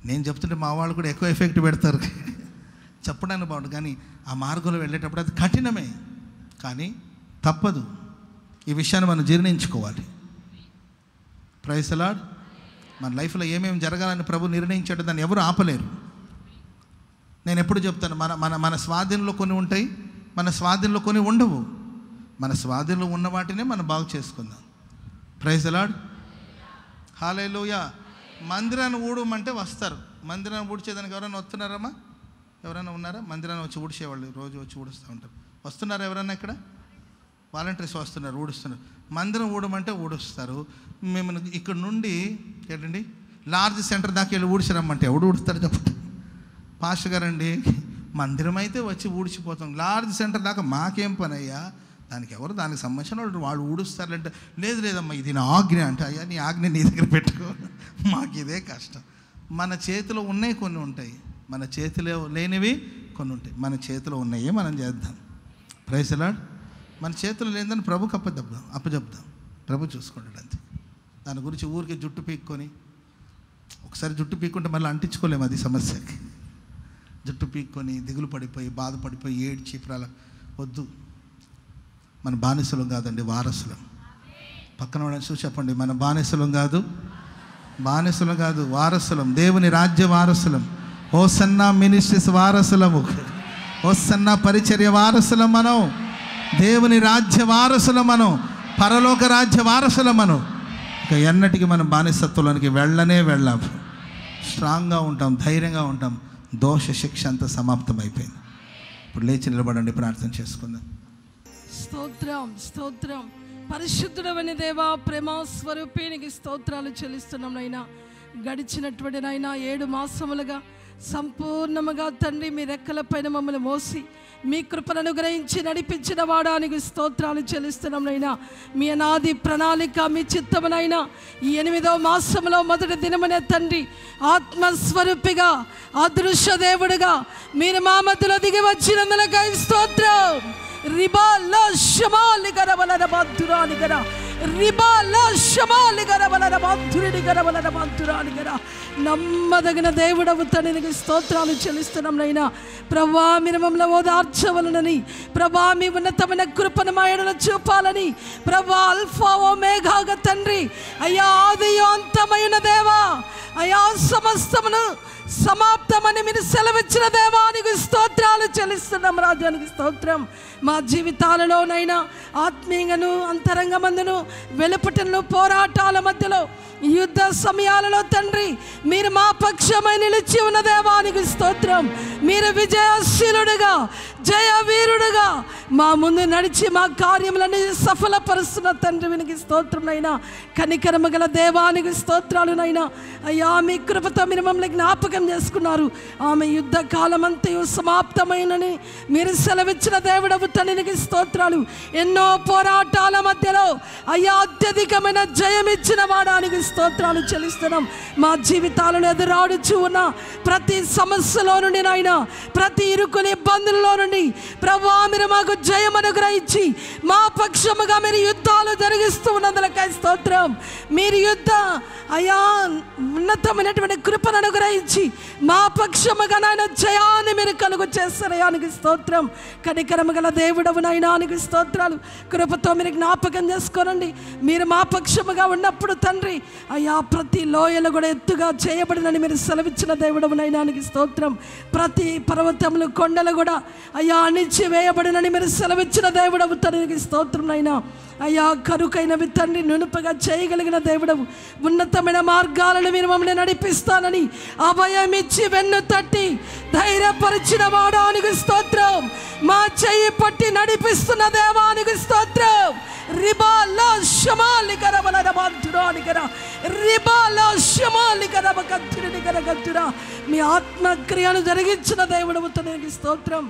నేను చెప్తుంటే మా వాళ్ళు కూడా ఎక్కువ ఎఫెక్ట్ పెడతారు. చెప్పడానికి బాగుంటుంది. కానీ ఆ మార్గంలో వెళ్ళేటప్పుడు అది కఠినమే, కానీ తప్పదు. ఈ విషయాన్ని మనం జీర్ణించుకోవాలి. Praise Lord. మన లైఫ్లో ఏమేమి జరగాలని ప్రభు నిర్ణయించాడు, దాన్ని ఎవరు ఆపలేరు. నేను ఎప్పుడు చెప్తాను, మన మన మన స్వాధీనంలో కొన్ని ఉంటాయి, మన స్వాధీనంలో కొన్ని ఉండవు. మన స్వాధీనంలో ఉన్న వాటినే మనం బాగు చేసుకుందాం. Praise lord. హల్లెలూయా. మందిరాన్ని ఊడమంటే వస్తారు. మందిరాన్ని ఊడ్చేదానికి ఎవరైనా వస్తున్నారమ్మా? ఎవరైనా ఉన్నారా? మందిరాన్ని వచ్చి ఊడ్చేవాళ్ళు రోజు వచ్చి ఊడుస్తూ ఉంటారు. వస్తున్నారా ఎవరైనా? ఇక్కడ వాలంటీర్స్ వస్తున్నారు, ఊడుస్తున్నారు. మందిరం ఊడమంటే ఊడుస్తారు. మేము ఇక్కడ నుండి ఏంటండి లార్జ్ సెంటర్ దాకా వెళ్ళి ఊడ్చిరమ్మంటే ఎవడు ఊడుస్తాడు చెప్పండి? పాస్టర్ గారండి, మందిరం అయితే వచ్చి ఊడ్చిపోతాం, లార్జ్ సెంటర్ దాకా మాకేం పని అయ్యా, దానికి ఎవరు దానికి సంబంధించిన వాళ్ళు ఊడుస్తారంటే, లేదు లేదమ్మా ఇది నా ఆజ్ఞ అంటే, అయ్యా నీ ఆజ్ఞ నీ దగ్గర పెట్టుకో, మాకు ఇదే కష్టం. మన చేతిలో ఉన్నాయి కొన్ని ఉంటాయి, మన చేతిలో లేనివి కొన్ని ఉంటాయి. మన చేతిలో ఉన్నాయే మనం చేద్దాం. Praise Lord. మన చేతిలో లేదని ప్రభుకి అప్పచెప్దాం. ప్రభు చూసుకుంటాడు అంతే. దాని గురించి ఊరికి జుట్టు పీక్కొని, ఒకసారి జుట్టు పీక్కుంటే మళ్ళీ అంటించుకోలేము, అది సమస్యకి. జుట్టు పీక్కొని దిగులు పడిపోయి బాధపడిపోయి ఏడ్చి వద్దు. మన బానిసలం కాదండి, వారసులం. పక్కన వాళ్ళని చూసి చెప్పండి, మన బానిసలం కాదు, వారసులం. దేవుని రాజ్య వారసులం. హోసన్నా మినిస్ట్రీస్ వారసులము, హోసన్నా పరిచర్య వారసులం మనం. దేవుని రాజ్య వారసులం మనం, పరలోక రాజ్య వారసులం మనం. ఇక ఎన్నటికి మనం బానిసత్వంలోనికి వెళ్ళాము. స్ట్రాంగ్గా ఉంటాం, ధైర్యంగా ఉంటాం. దోష శిక్ష అంతా సమాప్తం అయిపోయింది. ఇప్పుడు లేచి నిలబడండి, ప్రార్థన చేసుకుందాం. స్తోత్రం పరిశుద్ధుడవని దేవా, ప్రేమ స్వరూపినికి స్తోత్రాలు చెల్లిస్తున్నాం నైనా. గడిచినటువంటి నైనా 7 మాసములుగా సంపూర్ణముగా తండ్రి మీ రెక్కలపైన మమ్మల్ని మోసి మీ కృపను అనుగ్రహించి నడిపించిన వాడానికి స్తోత్రాలు చెల్లిస్తున్నాం నైనా. మీ అనాది ప్రణాళిక, మీ చిత్తమునైనా ఈ 8వ మాసంలో మొదటి దినమనే తండ్రి ఆత్మస్వరూపిగా, అదృశ్య దేవుడుగా మీరు మా మధ్యలో దిగి వచ్చినందులకై స్తోత్రం. రిబాలో శమాలి గరవలన బాధురాని గర, రిబాలో శమాలి గరవలన బాధురిని గరవలన బాధురాని గర. నమ్మదగిన దేవుడవు తండ్రికి స్తోత్రాలు చెల్లిస్తున్నాం నైనా. ప్రభా మీరు మమ్మల్ని ఓదార్చవలనని, ప్రభా మీ ఉన్నతమైన కృపను మా ఎడల చూపాలని, ప్రభా అల్ఫా ఓమేగాగా తండ్రి అయ్యా ఆది అంతమైన దేవా, అయ్యా సమస్తమును సమాప్తమని మీరు సెలవిచ్చిన దేవానికి స్తోత్రాలు చెల్లిస్తున్నాం. రాజ్యానికి స్తోత్రం. మా జీవితాలలోనైనా ఆత్మీయంగాను అంతరంగమందును వెలుపటను పోరాటాల మధ్యలో యుద్ధ సమయాలలో తండ్రి మీరు మా పక్షమై నిలిచి ఉన్న దేవానికి స్తోత్రం. మీరు విజయశీలుడుగా, జయవీరుడుగా మా ముందు నడిచి మా కార్యములని సఫలపరుస్తున్న తండ్రి వినికి స్తోత్రంనైనా. కనికరము గల దేవానికి స్తోత్రాలునైనా. అయ్యా మీ కృపతో మీరు మమ్మల్ని జ్ఞాపకం చేసుకున్నారు. ఆమె యుద్ధ కాలమంతయు సమాప్తమైనని మీరు సెలవిచ్చిన దేవుడవు తండ్రికి స్తోత్రాలు. ఎన్నో పోరాటాల మధ్యలో అయ్యా అత్యధికమైన జయమిచ్చిన వాడానికి స్తోత్రాలు చెల్లిస్తున్నాం. మా జీవితాలను ఎదురాడుచు ఉన్న ప్రతి సమస్యలో నుండి నాయన, ప్రతి ఇరుకుని ఇబ్బందుల్లో నుండి ప్రభువా మీరు మాకు జయం అనుగ్రహించి మా పక్షముగా మీరు యుద్ధాలు జరిగిస్తూ ఉన్నందులకై స్తోత్రం. మీరు యుద్ధ అయ్యా ఉన్నతమైనటువంటి కృపను అనుగ్రహించి మా పక్షముగా నాయన జయాన్ని మీరు కలుగు చేస్తారయానికి స్తోత్రం. కనికరము గల దేవుడవు నాయనానికి స్తోత్రాలు. కృపతో మీరు జ్ఞాపకం చేసుకోనండి. మీరు మా పక్షముగా ఉన్నప్పుడు తండ్రి అయ్యా ప్రతి లోయలు కూడా ఎత్తుగా చేయబడినని మీరు సెలవిచ్చిన దేవుడవు నాయనానికి స్తోత్రం. ప్రతి పర్వతములు కొండలు కూడా అయ్యా అణిచి వేయబడినని మీరు సెలవిచ్చిన దేవుడవు తండ్రికి తండ్రికి స్తోత్రం నాయనా. అయ్యా కరుకైనవి తండ్రి నునుపగా చేయగలిగిన దేవుడవు, ఉన్నతమైన మార్గాలను మీరు మమ్మల్ని నడిపిస్తానని అభయం ఇచ్చి వెన్ను తట్టి ధైర్యపరిచిన వాడానికి స్తోత్రం. మా చెయ్యి పట్టి నడిపిస్తున్న దేవానికి స్తోత్రం. రిబాలో శమాలి గరబల రబాంతురాని గర రిబాలో శమాలి గరబ కత్తుని గర గత్తురా. మీ ఆత్మక్రియను జరిగించిన దేవుడవు తండ్రికి స్తోత్రం.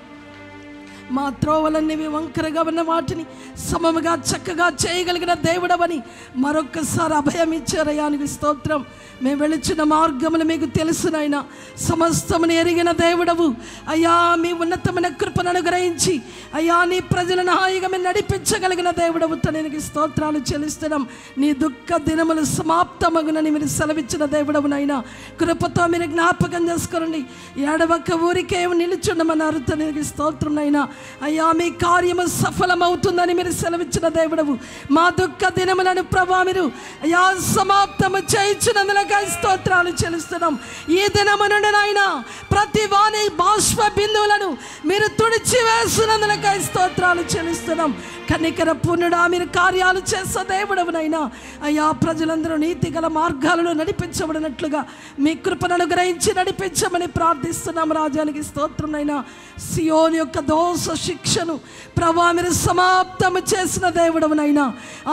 మా త్రోవలన్నీ వంకరగా ఉన్న వాటిని సమముగా చక్కగా చేయగలిగిన దేవుడవని మరొక్కసారి అభయం ఇచ్చారయానికి స్తోత్రం. మేము వెళుచున్న మార్గములు మీకు తెలుసునైనా సమస్తముని ఎరిగిన దేవుడవు అయ్యా. మీ ఉన్నతమైన కృపను అనుగ్రహించి అయ్యా నీ ప్రజలను హాయిగా మీరు నడిపించగలిగిన దేవుడవు తండ్రికి స్తోత్రాలు చెల్లిస్తున్నాం. నీ దుఃఖ దినములు సమాప్తమగునని మీరు సెలవిచ్చిన దేవుడవునైనా కృపతో మీరు జ్ఞాపకం చేసుకోండి. ఏడవక ఊరికే నిలుచుండమన్నారు తండ్రికి స్తోత్రం నైనా. అయ్యా మీ కార్యము సఫలమవుతుందని మీరు సెలవిచ్చిన దేవుడవు. మా దుఃఖ దినములను ప్రభా మీరు అయ్యా సమాప్తము చేయించినందులకై స్తోత్రాలు చెల్లిస్తున్నాం. ఈ దినము నుండి నాయనా ప్రతి వాని బాష్ప బిందువులను మీరు తుడిచి వేసినందులకై స్తోత్రాలు చెల్లిస్తున్నాం. కనికర పూర్ణుడా మీరు కార్యాలు చేసే దేవుడవునైనా అయ్యా ప్రజలందరూ నీతి గల మార్గాలను నడిపించబడినట్లుగా మీ కృపను అనుగ్రహించి నడిపించమని ప్రార్థిస్తున్నాం. రాజానికి స్తోత్రంనైనా. సియోను యొక్క దోష శిక్షను ప్రభా మీరు సమాప్తము చేసిన దేవుడవునైనా,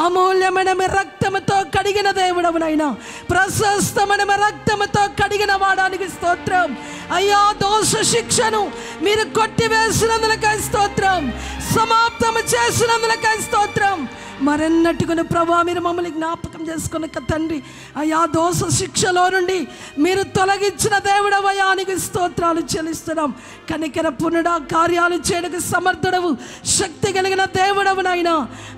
అమూల్యమైన మీ రక్తముతో కడిగిన దేవుడవునైనా, ప్రశస్తమైన మీ రక్తముతో కడిగిన వాడానికి స్తోత్రం. అయ్యా దోష శిక్షను మీరు కొట్టివేసినందులకై స్తోత్రం, సమాప్తము చేసినందులకై స్తోత్రం. మరెన్నట్టుకుని ప్రభా మీరు మమ్మల్ని జ్ఞాపకం చేసుకున్న తండ్రి అయ్యా దోష శిక్షలో నుండి మీరు తొలగించిన దేవుడవయానికి స్తోత్రాలు చెల్లిస్తున్నాం. కనికర పునడా కార్యాలు చేయడానికి సమర్థుడవు, శక్తి కలిగిన దేవుడవునైనా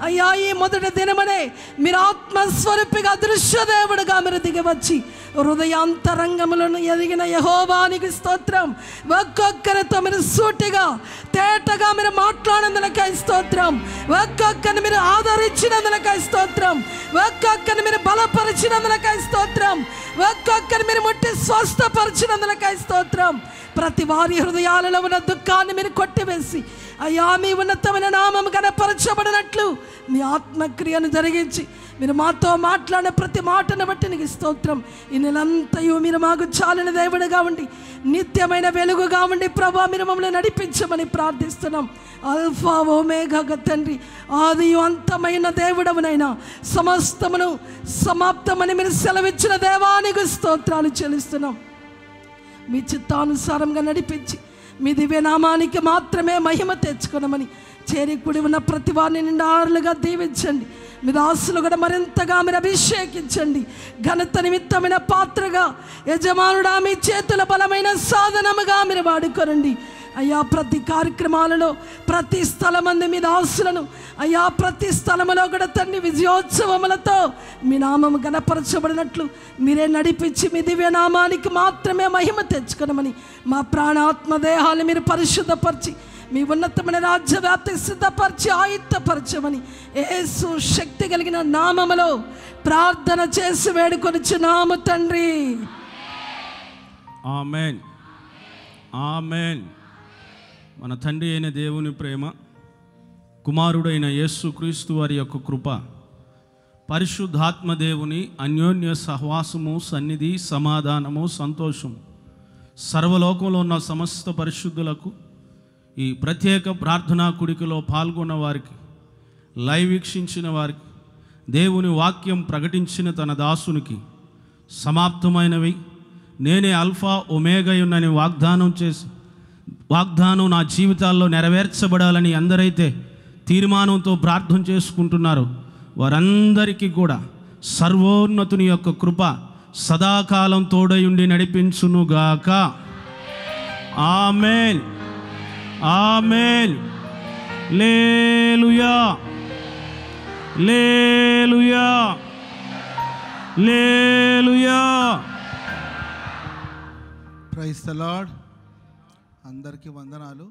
అయ్యా ఈ మొదటి దినమనే మీరు ఆత్మస్వరూపిగా దృశ్య దేవుడుగా మీరు దిగవచ్చి హృదయాంతరంగములను ఎదిగిన యెహోవానికి స్తోత్రం. ఒక్కొక్కరితో మీరు సూటిగా తేటగా మీరు మాట్లాడినందులకై స్తోత్రం. ఒక్కొక్కరిని మీరు ఆదరించినందులకై స్తోత్రం. ఒక్కొక్కరిని మీరు బలపరిచినందులకై స్తోత్రం. ఒక్కొక్కరిని మీరు ముట్టి స్వస్థపరిచినందులకై స్తోత్రం. ప్రతి వారి హృదయాలలో ఉన్న దుఃఖాన్ని మీరు కొట్టివేసి అయ్యా మీ ఉన్నతమైన నామం కనపరచబడినట్లు మీ ఆత్మక్రియను జరిగించి మీరు మాతో మాట్లాడిన ప్రతి మాటను బట్టి నీకు స్తోత్రం. ఈ నెలంతయు మీరు మాకు చాలిన దేవుడుగా ఉండి నిత్యమైన వెలుగుగా ఉండి ప్రభా మీరు మమ్మల్ని నడిపించమని ప్రార్థిస్తున్నాం. అల్ఫా ఓమేగా తండ్రి ఆదియు అంతమైన దేవుడవునైనా సమస్తమును సమాప్తమని మీరు సెలవిచ్చిన దేవానికి స్తోత్రాలు చెల్లిస్తున్నాం. మీ చిత్తానుసారంగా నడిపించి మీ దివ్యనామానికి మాత్రమే మహిమ తెచ్చుకున్నామని చేరికుడి ఉన్న ప్రతి వారిని నిండారులుగా దీవించండి. మీ దాసులు కూడా మరింతగా మీరు అభిషేకించండి. ఘనత నిమిత్తమైన పాత్రగా యజమానుడా మీ చేతుల బలమైన సాధనముగా మీరు వాడుకోరండి. అయ్యా ప్రతి కార్యక్రమాలలో ప్రతి స్థలమంది మీ దాసులను అయ్యా ప్రతి స్థలములో కూడా తండ్రి విజయోత్సవములతో మీ నామము గణపరచబడినట్లు మీరే నడిపించి మీ దివ్యనామానికి మాత్రమే మహిమ తెచ్చుకోనమని మా ప్రాణాత్మ దేహాలు మీరు పరిశుద్ధపరిచి మీ ఉన్నతమైన రాజ్య వ్యాప్తి సిద్ధపరిచి ఆయుత్తపరచమని యేసు శక్తి కలిగిన నామములో ప్రార్థన చేసి వేడుకొనిచున్నాము తండ్రి. ఆమేన్ ఆమేన్. మన తండ్రి అయిన దేవుని ప్రేమ, కుమారుడైన యేసుక్రీస్తు వారి యొక్క కృప, పరిశుద్ధాత్మ దేవుని అన్యోన్య సహవాసము, సన్నిధి, సమాధానము, సంతోషము సర్వలోకంలో ఉన్న సమస్త పరిశుద్ధులకు, ఈ ప్రత్యేక ప్రార్థనా కుడికలో పాల్గొన్న వారికి, లైవ్ వీక్షించిన వారికి, దేవుని వాక్యం ప్రకటించిన తన దాసునికి సమాప్తమైనవి నేనే అల్ఫా ఒమేగాయున్నని వాగ్దానం నా జీవితాల్లో నెరవేర్చబడాలని అందరైతే తీర్మానంతో ప్రార్థన చేసుకుంటున్నారో వారందరికీ కూడా సర్వోన్నతుని యొక్క కృప సదాకాలం తోడయుండి నడిపించునుగాక. ఆమేన్ ఆమేన్. లేలుయా లేలుయా లేలుయా. Praise the lord. అందరికీ వందనాలు.